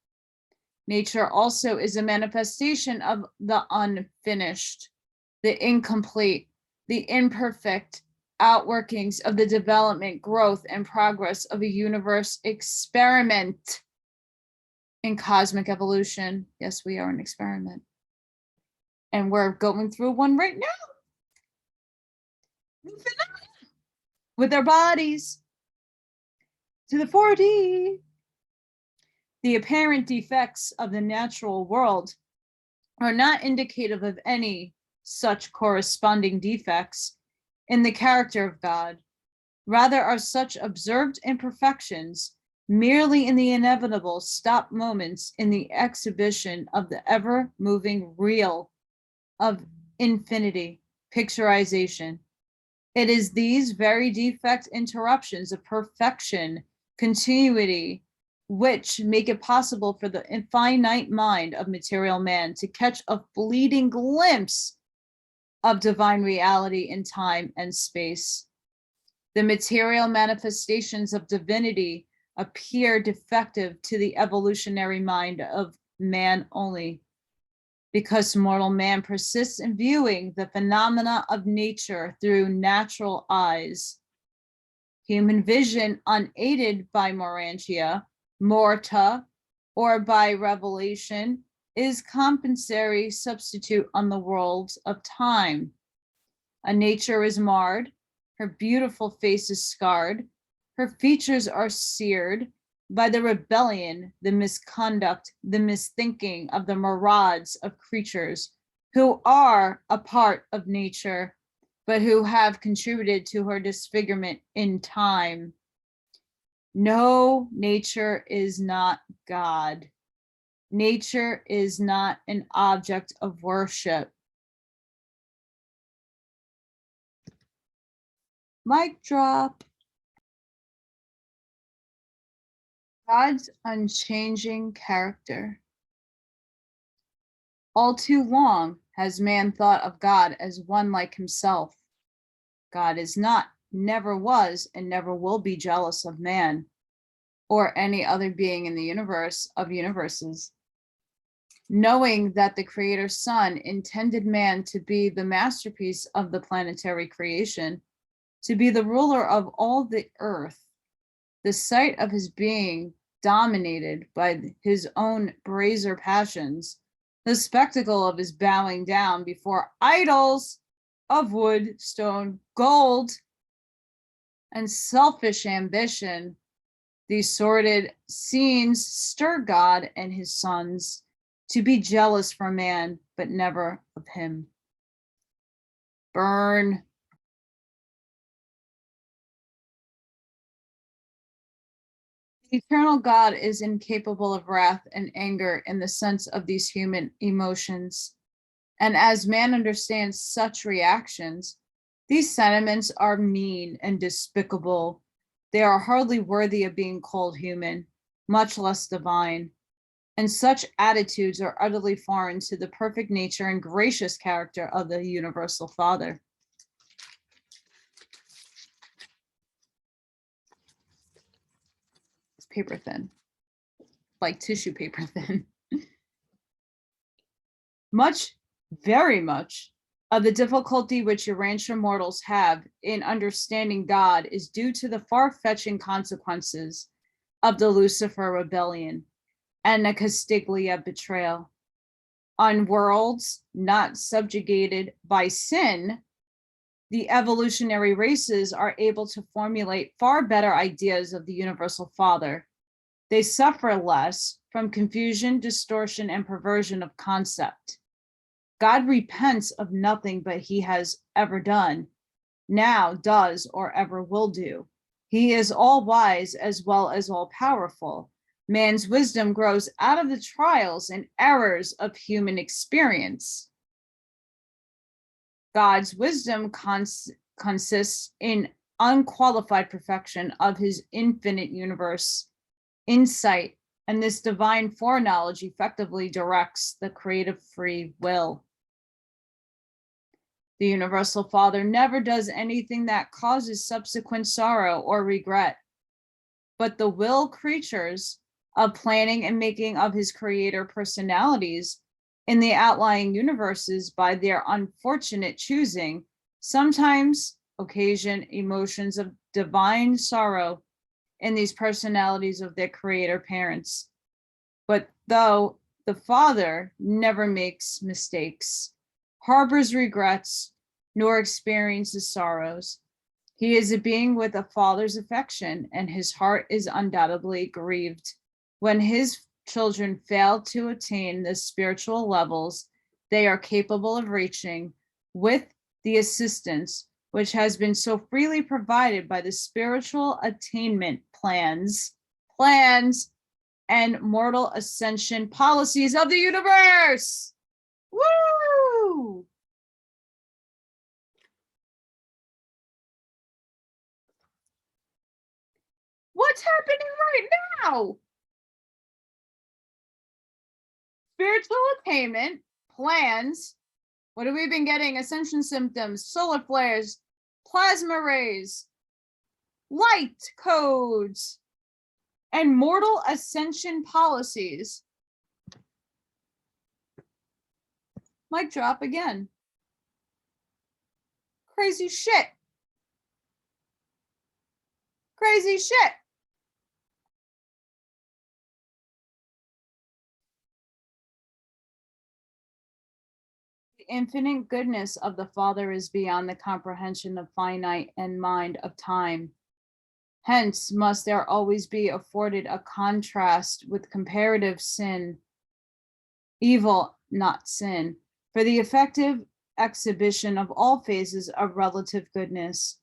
Nature also is a manifestation of the unfinished, the incomplete, the imperfect outworkings of the development, growth, and progress of a universe experiment in cosmic evolution. Yes, we are an experiment. And we're going through one right now. With our bodies to the 4D. The apparent defects of the natural world are not indicative of any such corresponding defects in the character of God. Rather are such observed imperfections merely in the inevitable stop moments in the exhibition of the ever-moving reel of infinity, picturization. It is these very defect interruptions of perfection, continuity, which make it possible for the finite mind of material man to catch a fleeting glimpse of divine reality in time and space. The material manifestations of divinity appear defective to the evolutionary mind of man only, because mortal man persists in viewing the phenomena of nature through natural eyes. Human vision, unaided by Morta, or by revelation, is compensatory substitute on the worlds of time. A nature is marred, her beautiful face is scarred, her features are seared by the rebellion, the misconduct, the misthinking of the myriads of creatures who are a part of nature, but who have contributed to her disfigurement in time. No, nature is not God. Nature is not an object of worship. Mic drop. God's unchanging character. All too long has man thought of God as one like himself. God is not, never was, and never will be jealous of man or any other being in the universe of universes. Knowing that the Creator's Son intended man to be the masterpiece of the planetary creation, to be the ruler of all the earth, the sight of his being dominated by his own brazier passions, the spectacle of his bowing down before idols of wood, stone, gold, and selfish ambition, these sordid scenes stir God and his sons to be jealous for man, but never of him. Burn. The eternal God is incapable of wrath and anger in the sense of these human emotions. And as man understands such reactions, these sentiments are mean and despicable. They are hardly worthy of being called human, much less divine. And such attitudes are utterly foreign to the perfect nature and gracious character of the Universal Father. It's paper thin, like tissue paper thin. Much, very much, of the difficulty which Urantia mortals have in understanding God is due to the far-fetching consequences of the Lucifer rebellion and the Castiglia betrayal. On worlds not subjugated by sin, the evolutionary races are able to formulate far better ideas of the universal Father. They suffer less from confusion, distortion, and perversion of concept. God repents of nothing but he has ever done, now does, or ever will do. He is all wise as well as all powerful. Man's wisdom grows out of the trials and errors of human experience. God's wisdom consists in unqualified perfection of his infinite universe, insight, and this divine foreknowledge effectively directs the creative free will. The universal Father never does anything that causes subsequent sorrow or regret, but the will creatures of planning and making of his creator personalities in the outlying universes by their unfortunate choosing sometimes occasion emotions of divine sorrow in these personalities of their creator parents. But though the Father never makes mistakes, harbors regrets, nor experiences sorrows, he is a being with a father's affection, and his heart is undoubtedly grieved when his children fail to attain the spiritual levels they are capable of reaching with the assistance which has been so freely provided by the spiritual attainment plans and mortal ascension policies of the universe. Woo! What's happening right now? Spiritual attainment plans. What have we been getting? Ascension symptoms, solar flares, plasma rays, light codes, and mortal ascension policies. Mic drop again. Crazy shit. Crazy shit. The infinite goodness of the Father is beyond the comprehension of finite and mind of time. Hence must there always be afforded a contrast with comparative sin, evil, not sin, for the effective exhibition of all phases of relative goodness.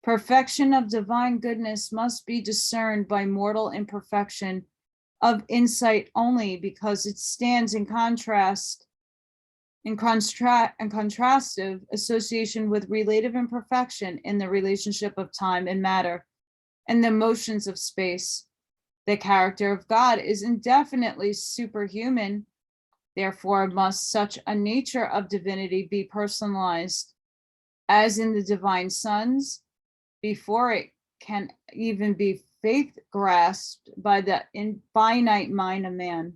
Perfection of divine goodness must be discerned by mortal imperfection of insight only, because it stands in contrastive association with relative imperfection in the relationship of time and matter and the motions of space. The character of God is indefinitely superhuman. Therefore, must such a nature of divinity be personalized, as in the divine sons, before it can even be faith grasped by the infinite mind of man.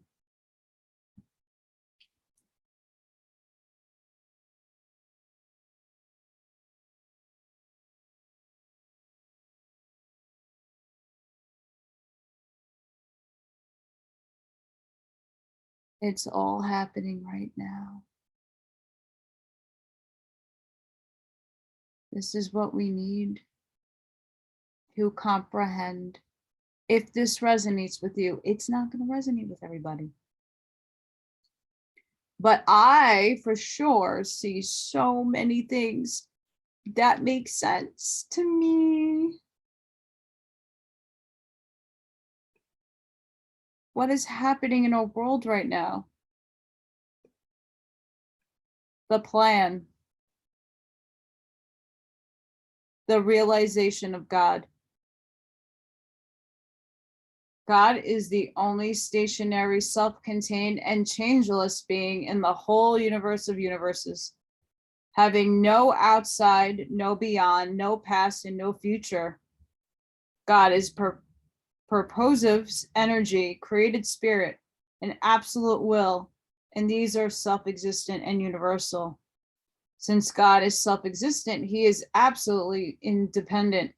It's all happening right now. This is what we need to comprehend. If this resonates with you, it's not going to resonate with everybody. But I, for sure, see so many things that make sense to me. What is happening in our world right now? The plan. The realization of God. God is the only stationary, self-contained, and changeless being in the whole universe of universes, having no outside, no beyond, no past, and no future. God is purposive energy, created spirit, and absolute will, and these are self-existent and universal. Since God is self-existent, he is absolutely independent.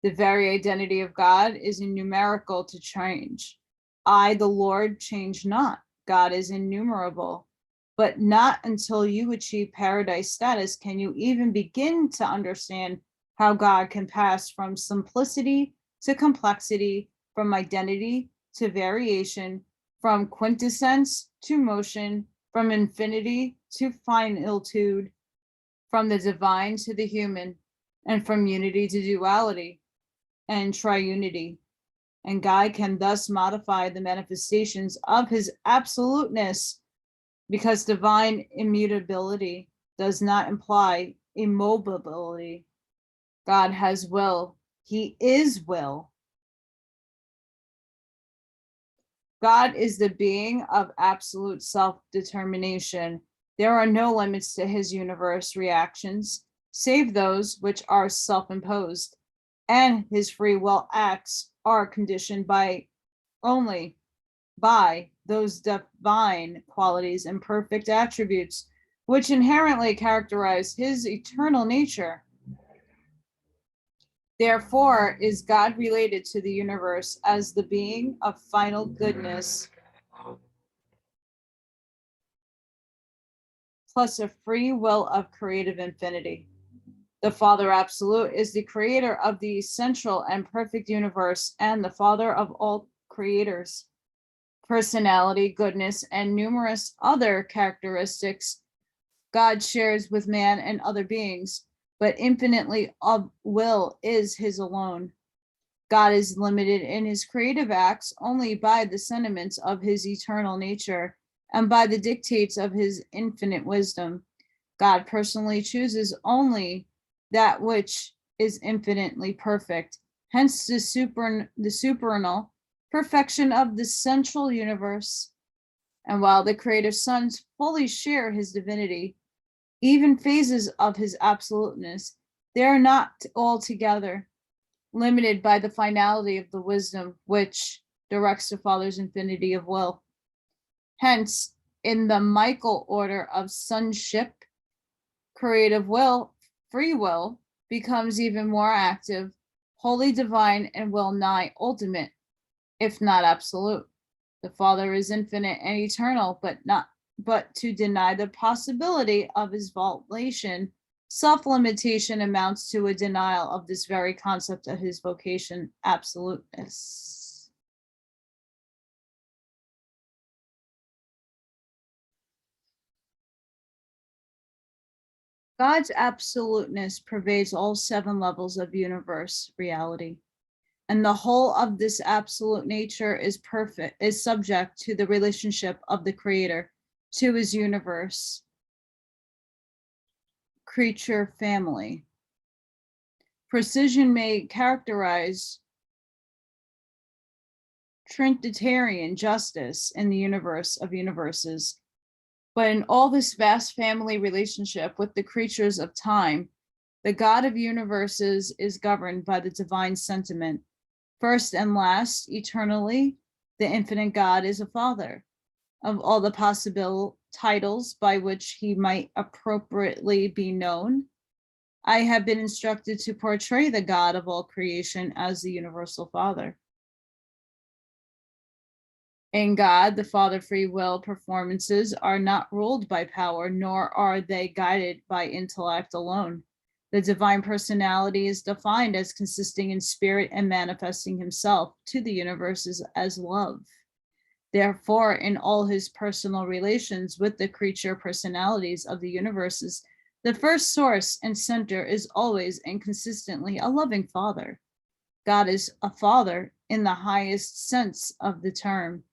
The very identity of God is innumerical to change. I, the Lord, change not. God is innumerable. But not until you achieve paradise status can you even begin to understand how God can pass from simplicity to complexity, from identity to variation, from quintessence to motion, from infinity to finitude, from the divine to the human, and from unity to duality and triunity. And God can thus modify the manifestations of his absoluteness, because divine immutability does not imply immobility. God has will. He is will. God is the being of absolute self-determination. There are no limits to his universe reactions, save those which are self-imposed, and his free will acts are conditioned only by those divine qualities and perfect attributes which inherently characterize his eternal nature. Therefore, is God related to the universe as the being of final goodness, plus a free will of creative infinity. The Father Absolute is the creator of the essential and perfect universe and the Father of all creators. Personality, goodness, and numerous other characteristics God shares with man and other beings, but infinitely of will is his alone. God is limited in his creative acts only by the sentiments of his eternal nature and by the dictates of his infinite wisdom. God personally chooses only that which is infinitely perfect, hence the supernal perfection of the central universe. And while the creative sons fully share his divinity, even phases of his absoluteness, they are not altogether limited by the finality of the wisdom which directs the Father's infinity of will. Hence, in the Michael order of sonship, creative will, free will, becomes even more active, wholly divine, and well nigh ultimate, if not absolute. The Father is infinite and eternal, but to deny the possibility of his volation, self-limitation amounts to a denial of this very concept of his vocation, absoluteness. God's absoluteness pervades all 7 levels of universe reality, and the whole of this absolute nature is subject to the relationship of the Creator to his universe creature family. Precision may characterize Trinitarian justice in the universe of universes, but in all this vast family relationship with the creatures of time, the God of universes is governed by the divine sentiment. First and last, eternally, the infinite God is a father. Of all the possible titles by which he might appropriately be known, I have been instructed to portray the God of all creation as the universal Father. In God, the Father free will performances are not ruled by power, nor are they guided by intellect alone. The divine personality is defined as consisting in spirit and manifesting himself to the universes as love. Therefore, in all his personal relations with the creature personalities of the universes, the first source and center is always and consistently a loving Father. God is a father in the highest sense of the term.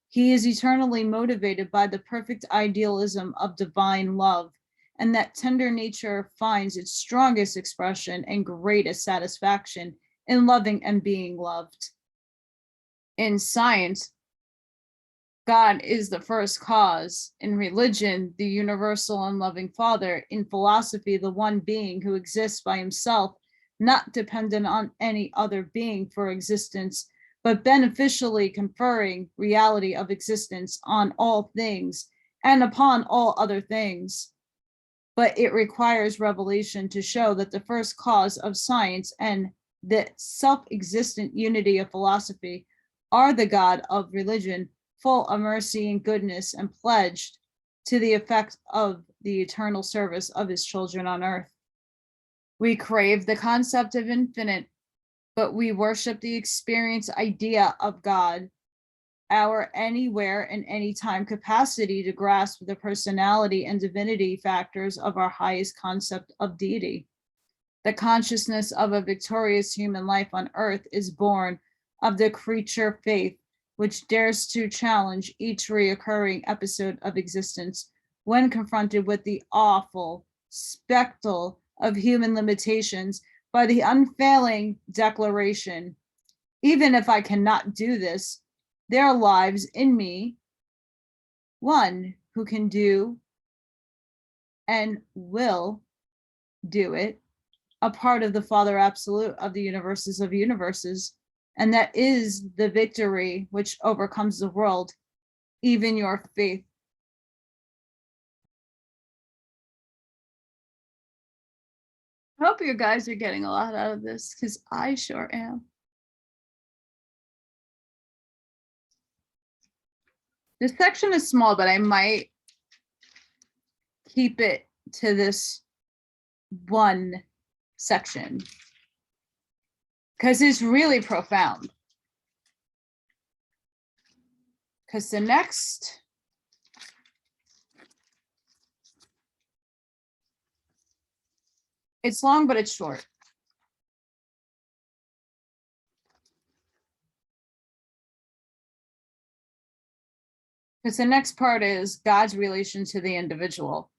He is eternally motivated by the perfect idealism of divine love, and that tender nature finds its strongest expression and greatest satisfaction in loving and being loved. In science, God is the first cause. In religion, the universal and loving Father. In philosophy, the one being who exists by himself, not dependent on any other being for existence, but beneficially conferring reality of existence on all things and upon all other things. but it requires revelation to show that the first cause of science and the self-existent unity of philosophy are the God of religion, full of mercy and goodness, and pledged to the effect of the eternal service of his children on earth. We crave the concept of infinite, but we worship the experience idea of God, our anywhere and anytime capacity to grasp the personality and divinity factors of our highest concept of deity. The consciousness of a victorious human life on earth is born of the creature faith, which dares to challenge each reoccurring episode of existence when confronted with the awful spectacle of human limitations by the unfailing declaration, even if I cannot do this, there lives in me one who can do and will do it, a part of the Father Absolute of the universes of universes, and that is the victory which overcomes the world, even your faith. I hope you guys are getting a lot out of this, because I sure am. This section is small, but I might keep it to this one section because it's really profound. Because the next it's long, but it's short. Because the next part is God's relation to the individual,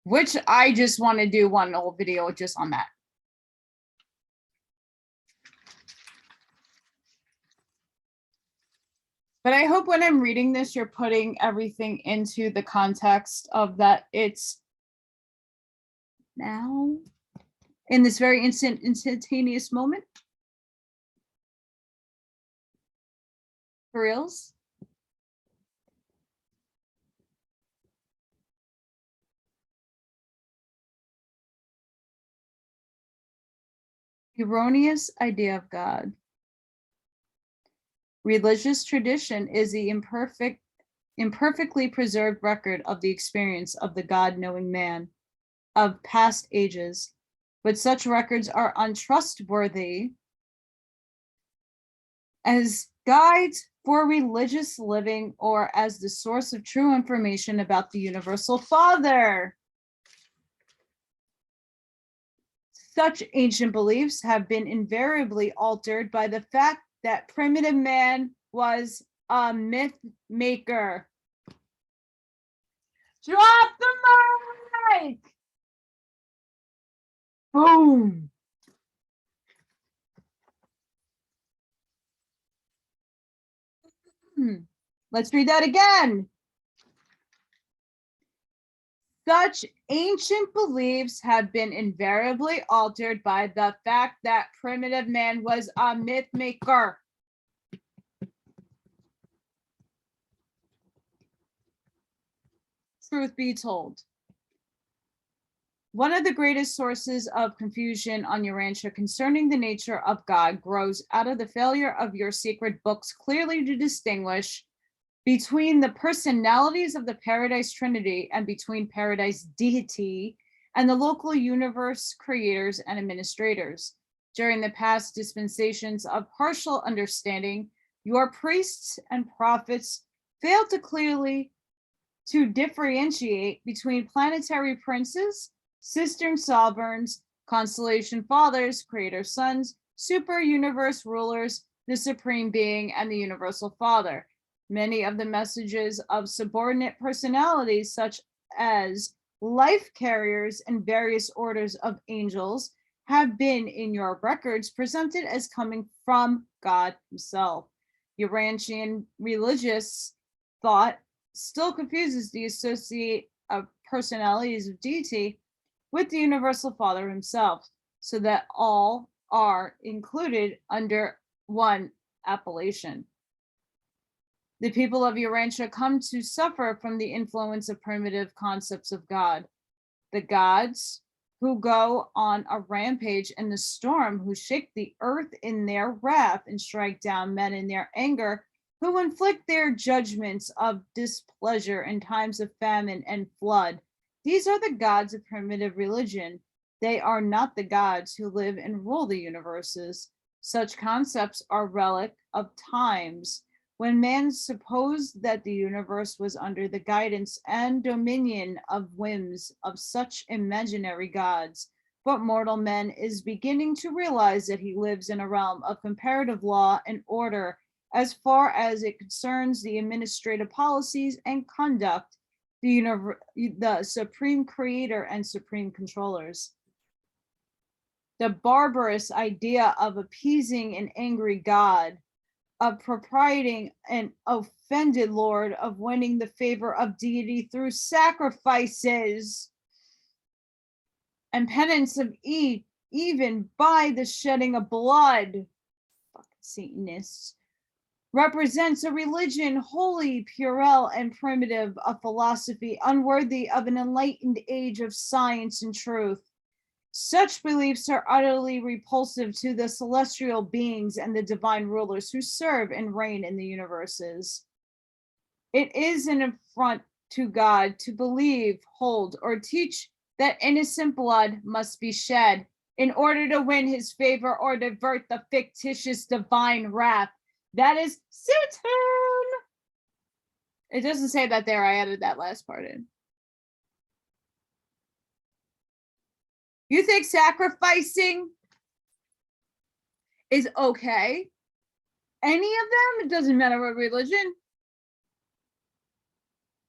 which I just want to do one whole video just on that. But I hope when I'm reading this, you're putting everything into the context of that it's now, in this very instantaneous moment. For reals. Erroneous idea of God. Religious tradition is the imperfectly preserved record of the experience of the God-knowing man of past ages, but such records are untrustworthy as guides for religious living or as the source of true information about the universal Father. Such ancient beliefs have been invariably altered by the fact that primitive man was a myth maker. Drop the mic! Boom! Let's read that again. Such ancient beliefs have been invariably altered by the fact that primitive man was a myth maker. Truth be told, one of the greatest sources of confusion on Urantia concerning the nature of God grows out of the failure of your sacred books clearly to distinguish between the personalities of the Paradise Trinity and between Paradise Deity and the local universe creators and administrators. During the past dispensations of partial understanding, your priests and prophets failed to clearly to differentiate between planetary princes, cistern sovereigns, constellation fathers, creator sons, super universe rulers, the supreme being, and the universal Father. Many of the messages of subordinate personalities, such as life carriers and various orders of angels, have been in your records presented as coming from God himself. Urantian religious thought still confuses the associate of personalities of deity with the universal Father himself, so that all are included under one appellation. The people of Urantia come to suffer from the influence of primitive concepts of God. the gods who go on a rampage in the storm, who shake the earth in their wrath and strike down men in their anger, who inflict their judgments of displeasure in times of famine and flood. These are the gods of primitive religion. They are not the gods who live and rule the universes. Such concepts are relic of times when man supposed that the universe was under the guidance and dominion of whims of such imaginary gods. But mortal man is beginning to realize that he lives in a realm of comparative law and order as far as it concerns the administrative policies and conduct, the supreme creator and supreme controllers. The barbarous idea of appeasing an angry God, of propitiating an offended Lord, of winning the favor of deity through sacrifices and penance of even by the shedding of blood, fucking Satanists, represents a religion wholly puerile and primitive, a philosophy unworthy of an enlightened age of science and truth. Such beliefs are utterly repulsive to the celestial beings and the divine rulers who serve and reign in the universes. It is an affront to God to believe, hold, or teach that innocent blood must be shed in order to win his favor or divert the fictitious divine wrath. That is Satan. It doesn't say that there. I added that last part in. You think sacrificing is okay? Any of them? It doesn't matter what religion.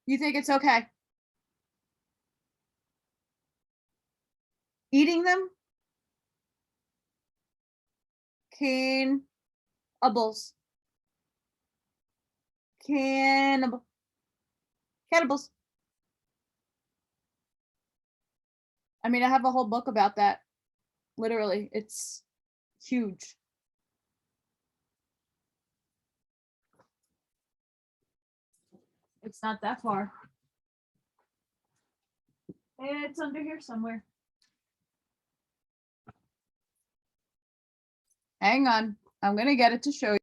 You think it's okay? Eating them? Cannibals. Cannibals. I mean, I have a whole book about that. Literally, it's huge. It's not that far. It's under here somewhere. Hang on. I'm going to get it to show you.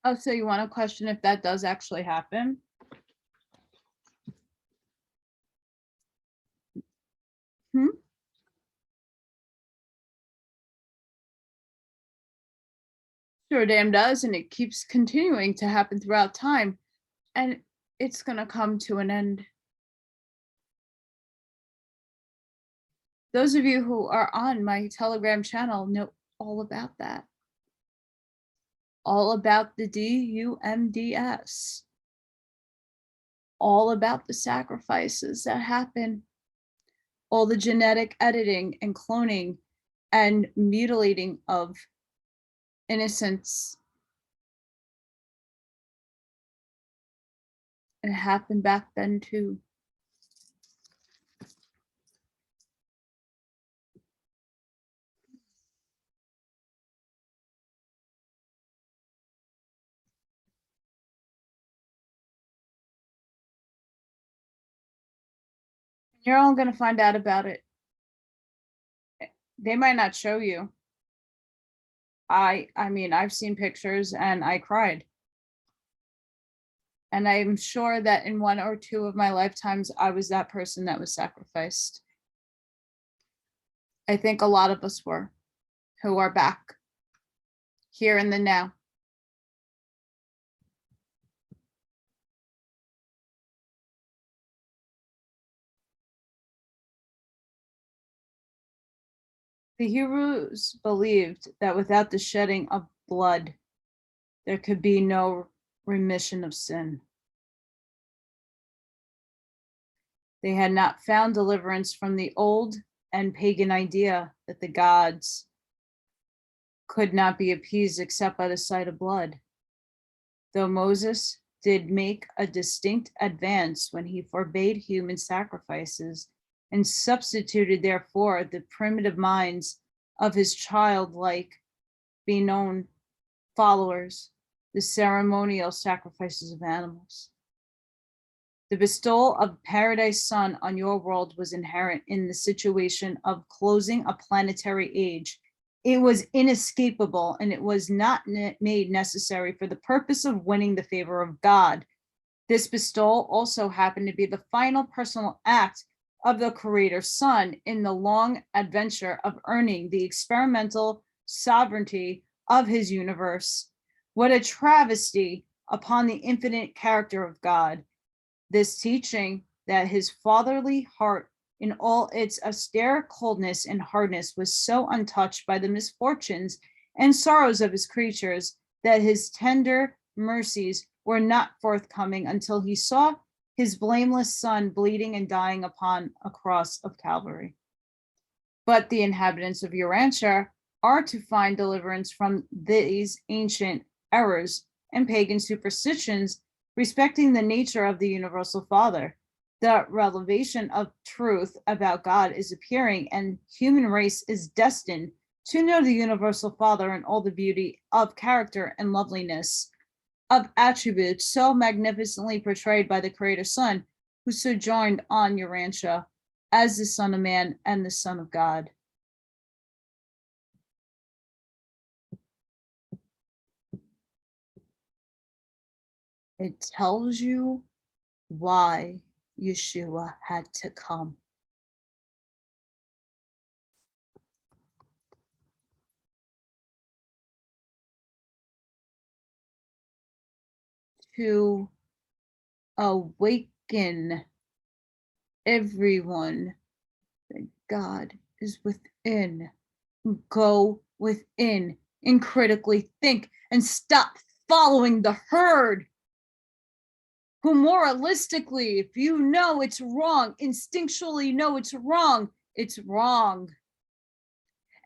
Oh, so you want to question if that does actually happen? Sure damn does, and it keeps continuing to happen throughout time, and it's going to come to an end. Those of you who are on my Telegram channel know all about that. All about the DUMDS. All about the sacrifices that happen. All the genetic editing and cloning and mutilating of innocents. It happened back then too. You're all going to find out about it. They might not show you. I mean, I've seen pictures and I cried. And I'm sure that in one or two of my lifetimes, I was that person that was sacrificed. I think a lot of us were, who are back here in the now. The Hebrews believed that without the shedding of blood, there could be no remission of sin. They had not found deliverance from the old and pagan idea that the gods could not be appeased except by the sight of blood. Though Moses did make a distinct advance when he forbade human sacrifices and substituted therefore the primitive minds of his childlike known followers, the ceremonial sacrifices of animals. The bestowal of paradise sun on your world was inherent in the situation of closing a planetary age. It was inescapable, and it was not made necessary for the purpose of winning the favor of God. This bestowal also happened to be the final personal act of the Creator's Son in the long adventure of earning the experimental sovereignty of his universe. What a travesty upon the infinite character of God. This teaching that his fatherly heart in all its austere coldness and hardness was so untouched by the misfortunes and sorrows of his creatures that his tender mercies were not forthcoming until he saw his blameless son bleeding and dying upon a cross of Calvary. But the inhabitants of Urantia are to find deliverance from these ancient errors and pagan superstitions respecting the nature of the universal Father. The revelation of truth about God is appearing, and human race is destined to know the universal Father in all the beauty of character and loveliness of attributes so magnificently portrayed by the Creator's Son, who sojourned on Urantia as the Son of Man and the Son of God. It tells you why Yeshua had to come. To awaken everyone that God is within. Go within and critically think and stop following the herd, who moralistically, if you know it's wrong, instinctually know it's wrong, it's wrong.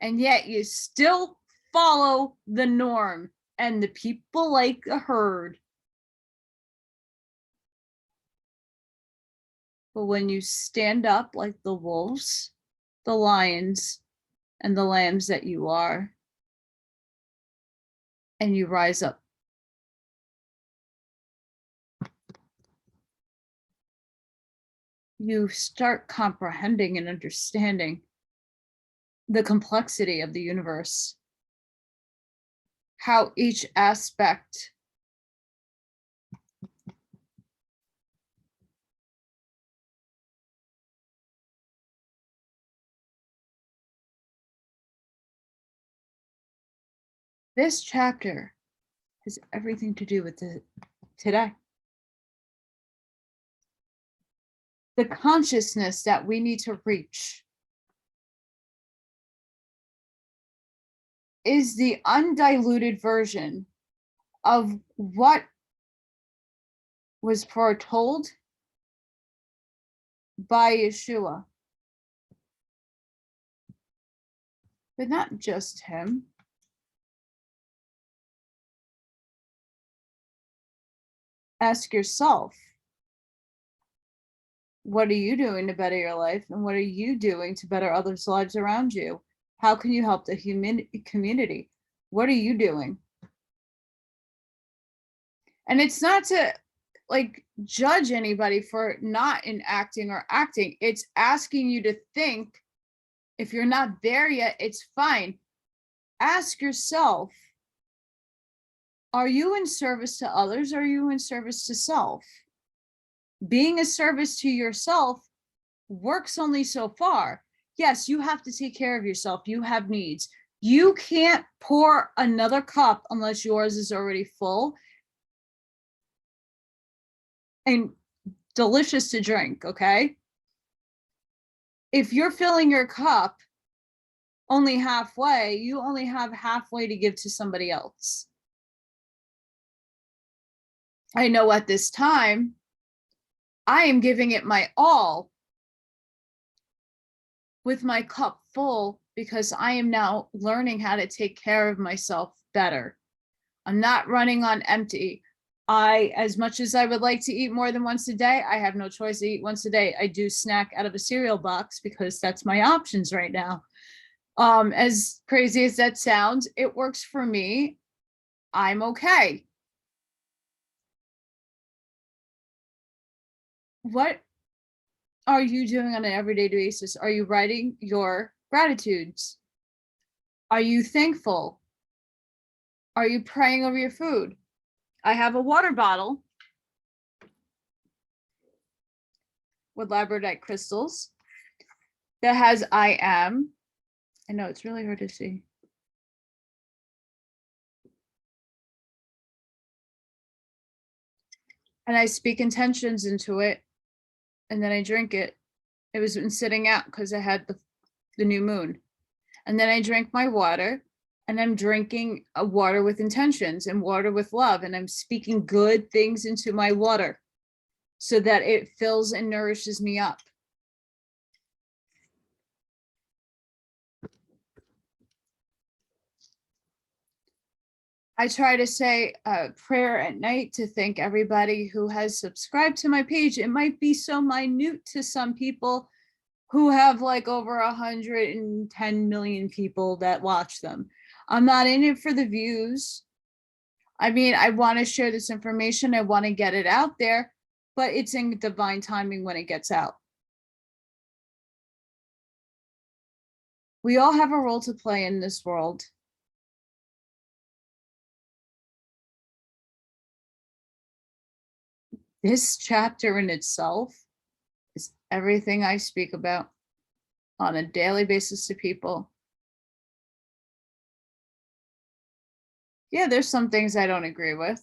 And yet you still follow the norm and the people like a herd. But when you stand up like the wolves, the lions, and the lambs that you are, and you rise up, you start comprehending and understanding the complexity of the universe, how each aspect this chapter has everything to do with today. The consciousness that we need to reach is the undiluted version of what was foretold by Yeshua. But not just him. Ask yourself, what are you doing to better your life? And what are you doing to better others' lives around you? How can you help the community? What are you doing? And it's not to judge anybody for not enacting or acting. It's asking you to think. If you're not there yet, it's fine. Ask yourself, are you in service to others? Or are you in service to self? Being a service to yourself works only so far. Yes, you have to take care of yourself. You have needs. You can't pour another cup unless yours is already full and delicious to drink, okay? If you're filling your cup only halfway, you only have halfway to give to somebody else. I know at this time, I am giving it my all with my cup full because I am now learning how to take care of myself better. I'm not running on empty. As much as I would like to eat more than once a day, I have no choice to eat once a day. I do snack out of a cereal box because that's my options right now. As crazy as that sounds, it works for me. I'm okay. What are you doing on an everyday basis? Are you writing your gratitudes? Are you thankful? Are you praying over your food? I have a water bottle with labradorite crystals that has I am. I know it's really hard to see. And I speak intentions into it, and then I drink it. It was been sitting out because I had the new moon. And then I drank my water, and I'm drinking a water with intentions and water with love, and I'm speaking good things into my water so that it fills and nourishes me up. I try to say a prayer at night to thank everybody who has subscribed to my page. It might be so minute to some people who have like over 110 million people that watch them. I'm not in it for the views. I mean, I want to share this information. I want to get it out there, but it's in divine timing when it gets out. We all have a role to play in this world. This chapter in itself is everything I speak about on a daily basis to people. Yeah, there's some things I don't agree with,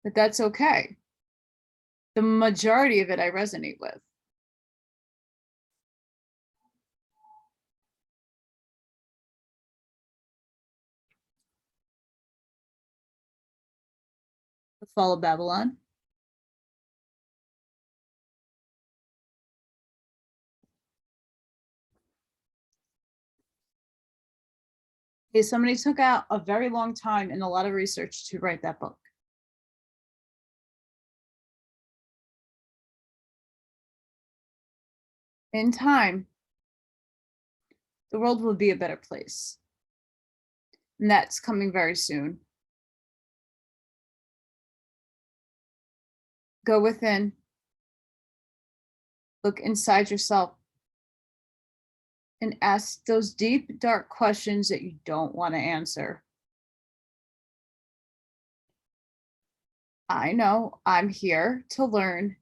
but that's okay. The majority of it I resonate with. The Fall of Babylon. Okay, somebody took out a very long time and a lot of research to write that book. In time, the world will be a better place. And that's coming very soon. Go within, look inside yourself, and ask those deep, dark questions that you don't want to answer. I know I'm here to learn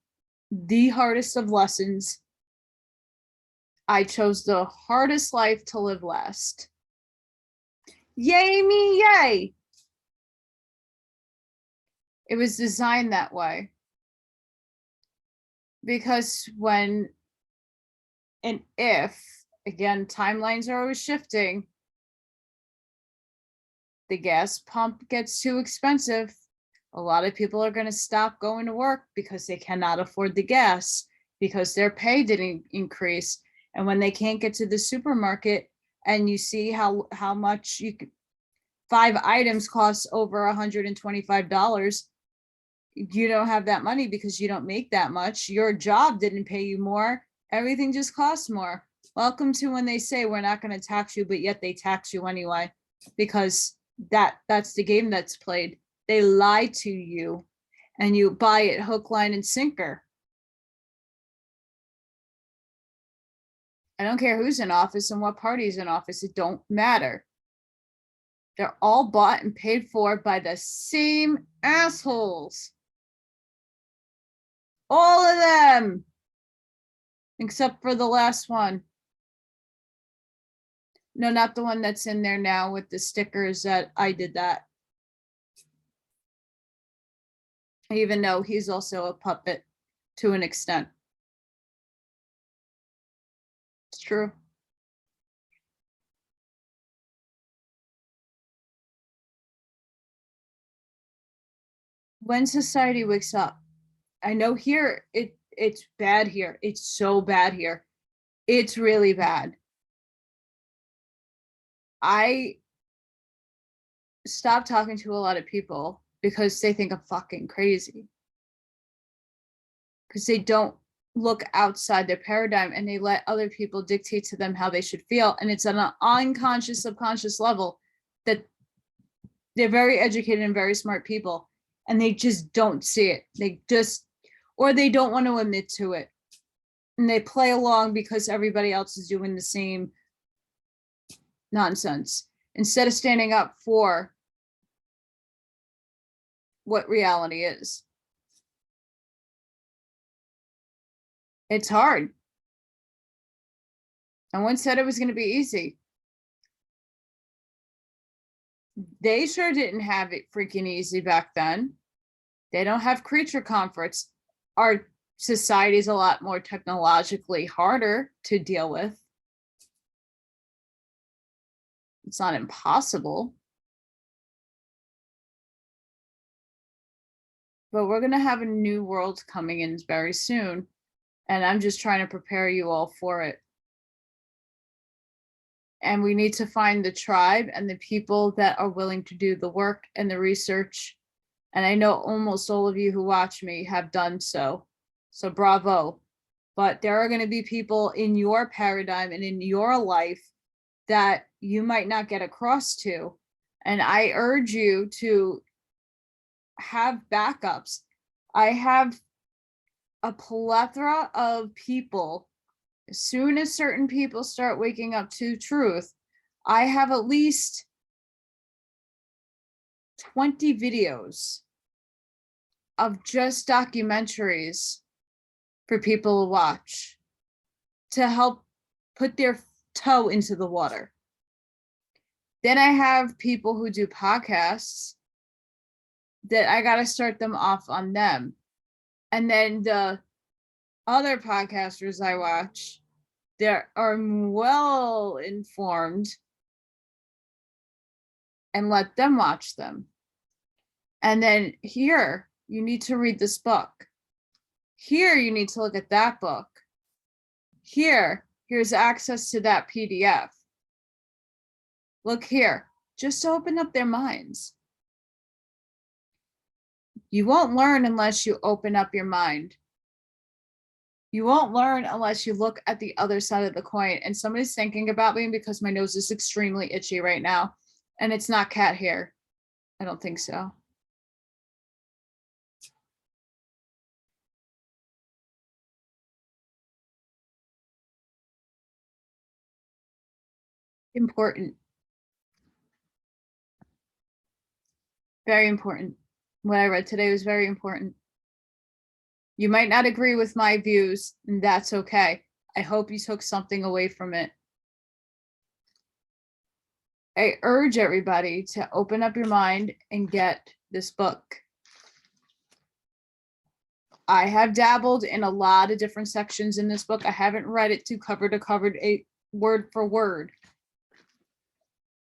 the hardest of lessons. I chose the hardest life to live last. Yay me, yay! It was designed that way. Because when and if, again, timelines are always shifting, the gas pump gets too expensive, a lot of people are going to stop going to work because they cannot afford the gas, because their pay didn't increase. And when they can't get to the supermarket and you see how much 5 items cost over $125, you don't have that money because you don't make that much. Your job didn't pay you more. Everything just costs more. Welcome to when they say we're not going to tax you, but yet they tax you anyway, because that's the game that's played. They lie to you and you buy it hook, line, and sinker. I don't care who's in office and what party's in office. It don't matter. They're all bought and paid for by the same assholes. All of them, except for the last one. No, not the one that's in there now with the stickers that I did that. Even though he's also a puppet to an extent. It's true. When society wakes up, I know here it's bad here. It's so bad here. It's really bad. I stopped talking to a lot of people because they think I'm fucking crazy. Because they don't look outside their paradigm and they let other people dictate to them how they should feel. And it's on an unconscious, subconscious level that they're very educated and very smart people, and they just don't see it. Or they don't want to admit to it. And they play along because everybody else is doing the same nonsense instead of standing up for what reality is. It's hard. No one said it was going to be easy. They sure didn't have it freaking easy back then. They don't have creature comforts. Our society is a lot more technologically harder to deal with. It's not impossible. But we're going to have a new world coming in very soon. And I'm just trying to prepare you all for it. And we need to find the tribe and the people that are willing to do the work and the research. And I know almost all of you who watch me have done so. So bravo. But there are going to be people in your paradigm and in your life that you might not get across to. And I urge you to have backups. I have a plethora of people. As soon as certain people start waking up to truth, I have at least 20 videos of just documentaries for people to watch to help put their toe into the water. Then I have people who do podcasts that I got to start them off on them. And then the other podcasters I watch, they are well informed, and let them watch them. And then here, you need to read this book. Here, you need to look at that book. Here's access to that PDF. Look here, just to open up their minds. You won't learn unless you open up your mind. You won't learn unless you look at the other side of the coin. And somebody's thinking about me because my nose is extremely itchy right now. And it's not cat hair. I don't think so. Important. Very important. What I read today was very important. You might not agree with my views, and that's okay. I hope you took something away from it. I urge everybody to open up your mind and get this book. I have dabbled in a lot of different sections in this book. I haven't read it to cover, a word for word.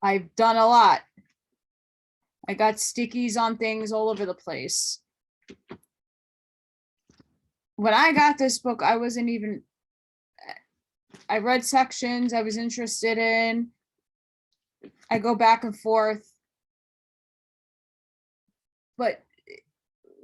I've done a lot. I got stickies on things all over the place. When I got this book, I read sections I was interested in. I go back and forth. But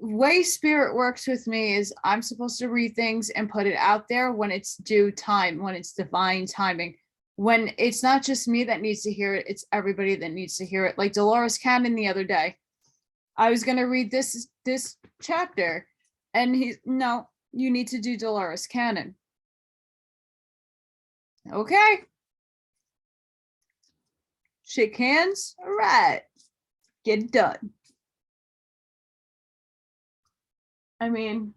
way spirit works with me is I'm supposed to read things and put it out there when it's due time, when it's divine timing, when it's not just me that needs to hear it, it's everybody that needs to hear it. Like Dolores Cannon the other day, I was going to read this chapter, and no, you need to do Dolores Cannon. Okay. Shake hands. All right. Get it done. I mean,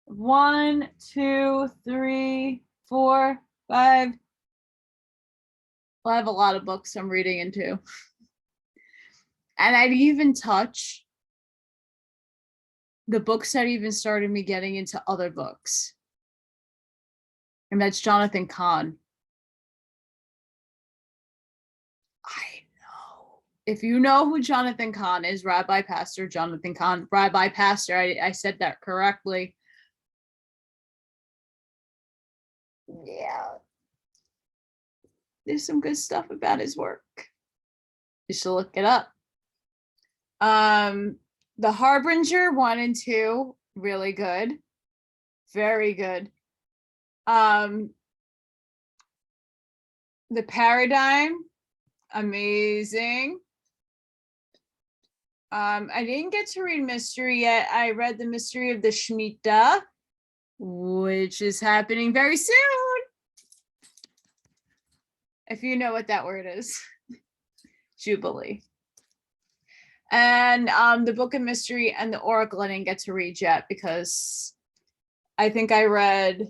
1, 2, 3, 4, 5. Well, I have a lot of books I'm reading into. And I'd even touch the books that even started me getting into other books. And that's Jonathan Cahn. I know. If you know who Jonathan Cahn is, Rabbi Pastor Jonathan Cahn, Rabbi Pastor, I said that correctly. Yeah. There's some good stuff about his work. You should look it up. The Harbinger 1 and 2, really good. Very good. The Paradigm, amazing. I didn't get to read Mystery yet. I read the Mystery of the Shemitah, which is happening very soon. If you know what that word is. Jubilee. And the Book of Mystery and the Oracle I didn't get to read yet because I think I read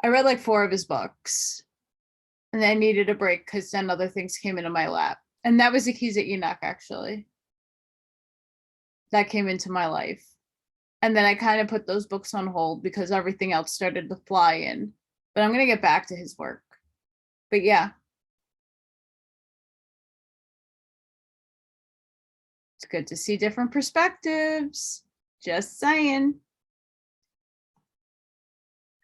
like 4 of his books. And then I needed a break because then other things came into my lap. And that was the Keys of Enoch, actually. That came into my life. And then I kind of put those books on hold because everything else started to fly in. But I'm going to get back to his work. But yeah. It's good to see different perspectives. Just saying.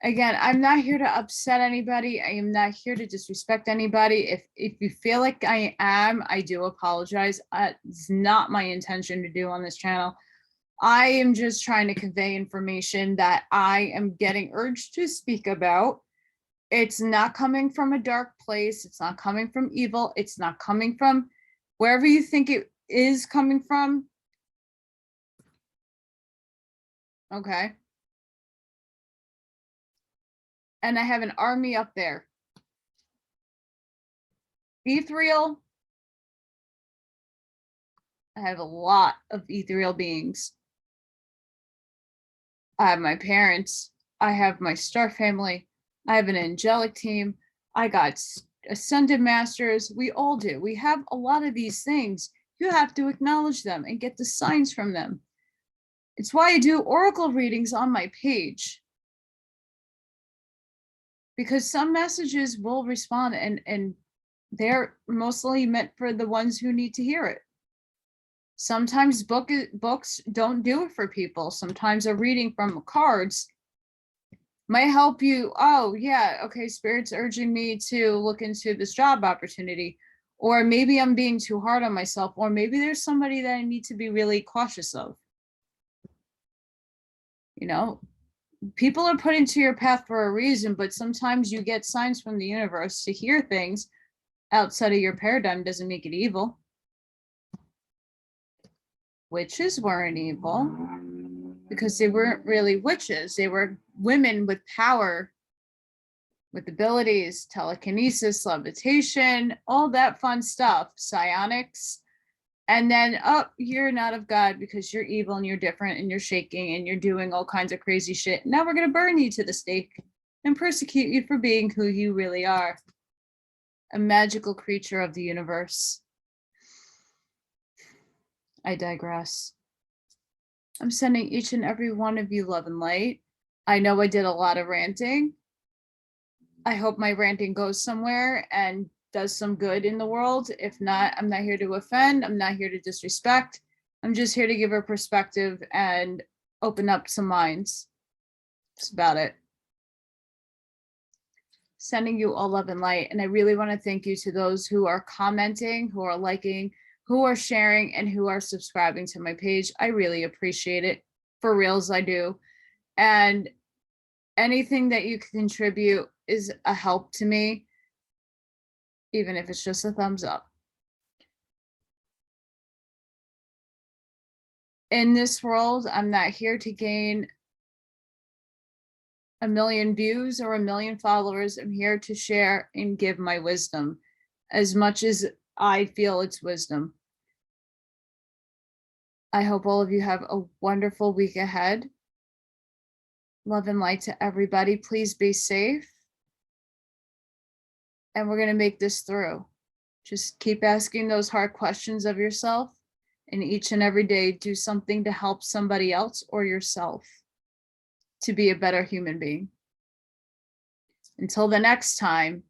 Again, I'm not here to upset anybody. I am not here to disrespect anybody. If you feel like I am, I do apologize. It's not my intention to do on this channel. I am just trying to convey information that I am getting urged to speak about. It's not coming from a dark place. It's not coming from evil. It's not coming from wherever you think it is coming from. Okay. And I have an army up there. Ethereal. I have a lot of ethereal beings. I have my parents. I have my star family. I have an angelic team. I got ascended masters. We all do. We have a lot of these things. You have to acknowledge them and get the signs from them. It's why I do oracle readings on my page. Because some messages will respond and they're mostly meant for the ones who need to hear it. Sometimes books don't do it for people. Sometimes a reading from cards might help you. Oh yeah, okay, Spirit's urging me to look into this job opportunity. Or maybe I'm being too hard on myself. Or maybe there's somebody that I need to be really cautious of. You know, people are put into your path for a reason, but sometimes you get signs from the universe to hear things outside of your paradigm. Doesn't make it evil. Witches weren't evil because they weren't really witches. They were women with power, with abilities, telekinesis, levitation, all that fun stuff, psionics. And then, oh, you're not of God because you're evil and you're different and you're shaking and you're doing all kinds of crazy shit. Now we're going to burn you to the stake and persecute you for being who you really are. A magical creature of the universe. I digress. I'm sending each and every one of you love and light. I know I did a lot of ranting. I hope my ranting goes somewhere and does some good in the world. If not, I'm not here to offend. I'm not here to disrespect. I'm just here to give a perspective and open up some minds. That's about it. Sending you all love and light. And I really want to thank you to those who are commenting, who are liking, who are sharing, and who are subscribing to my page. I really appreciate it. For reals, I do. And anything that you can contribute is a help to me, even if it's just a thumbs up. In this world, I'm not here to gain 1 million views or 1 million followers. I'm here to share and give my wisdom as much as I feel it's wisdom. I hope all of you have a wonderful week ahead. Love and light to everybody. Please be safe. And we're going to make this through. Just keep asking those hard questions of yourself, and each and every day do something to help somebody else or yourself to be a better human being. Until the next time,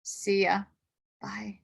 see ya. Bye.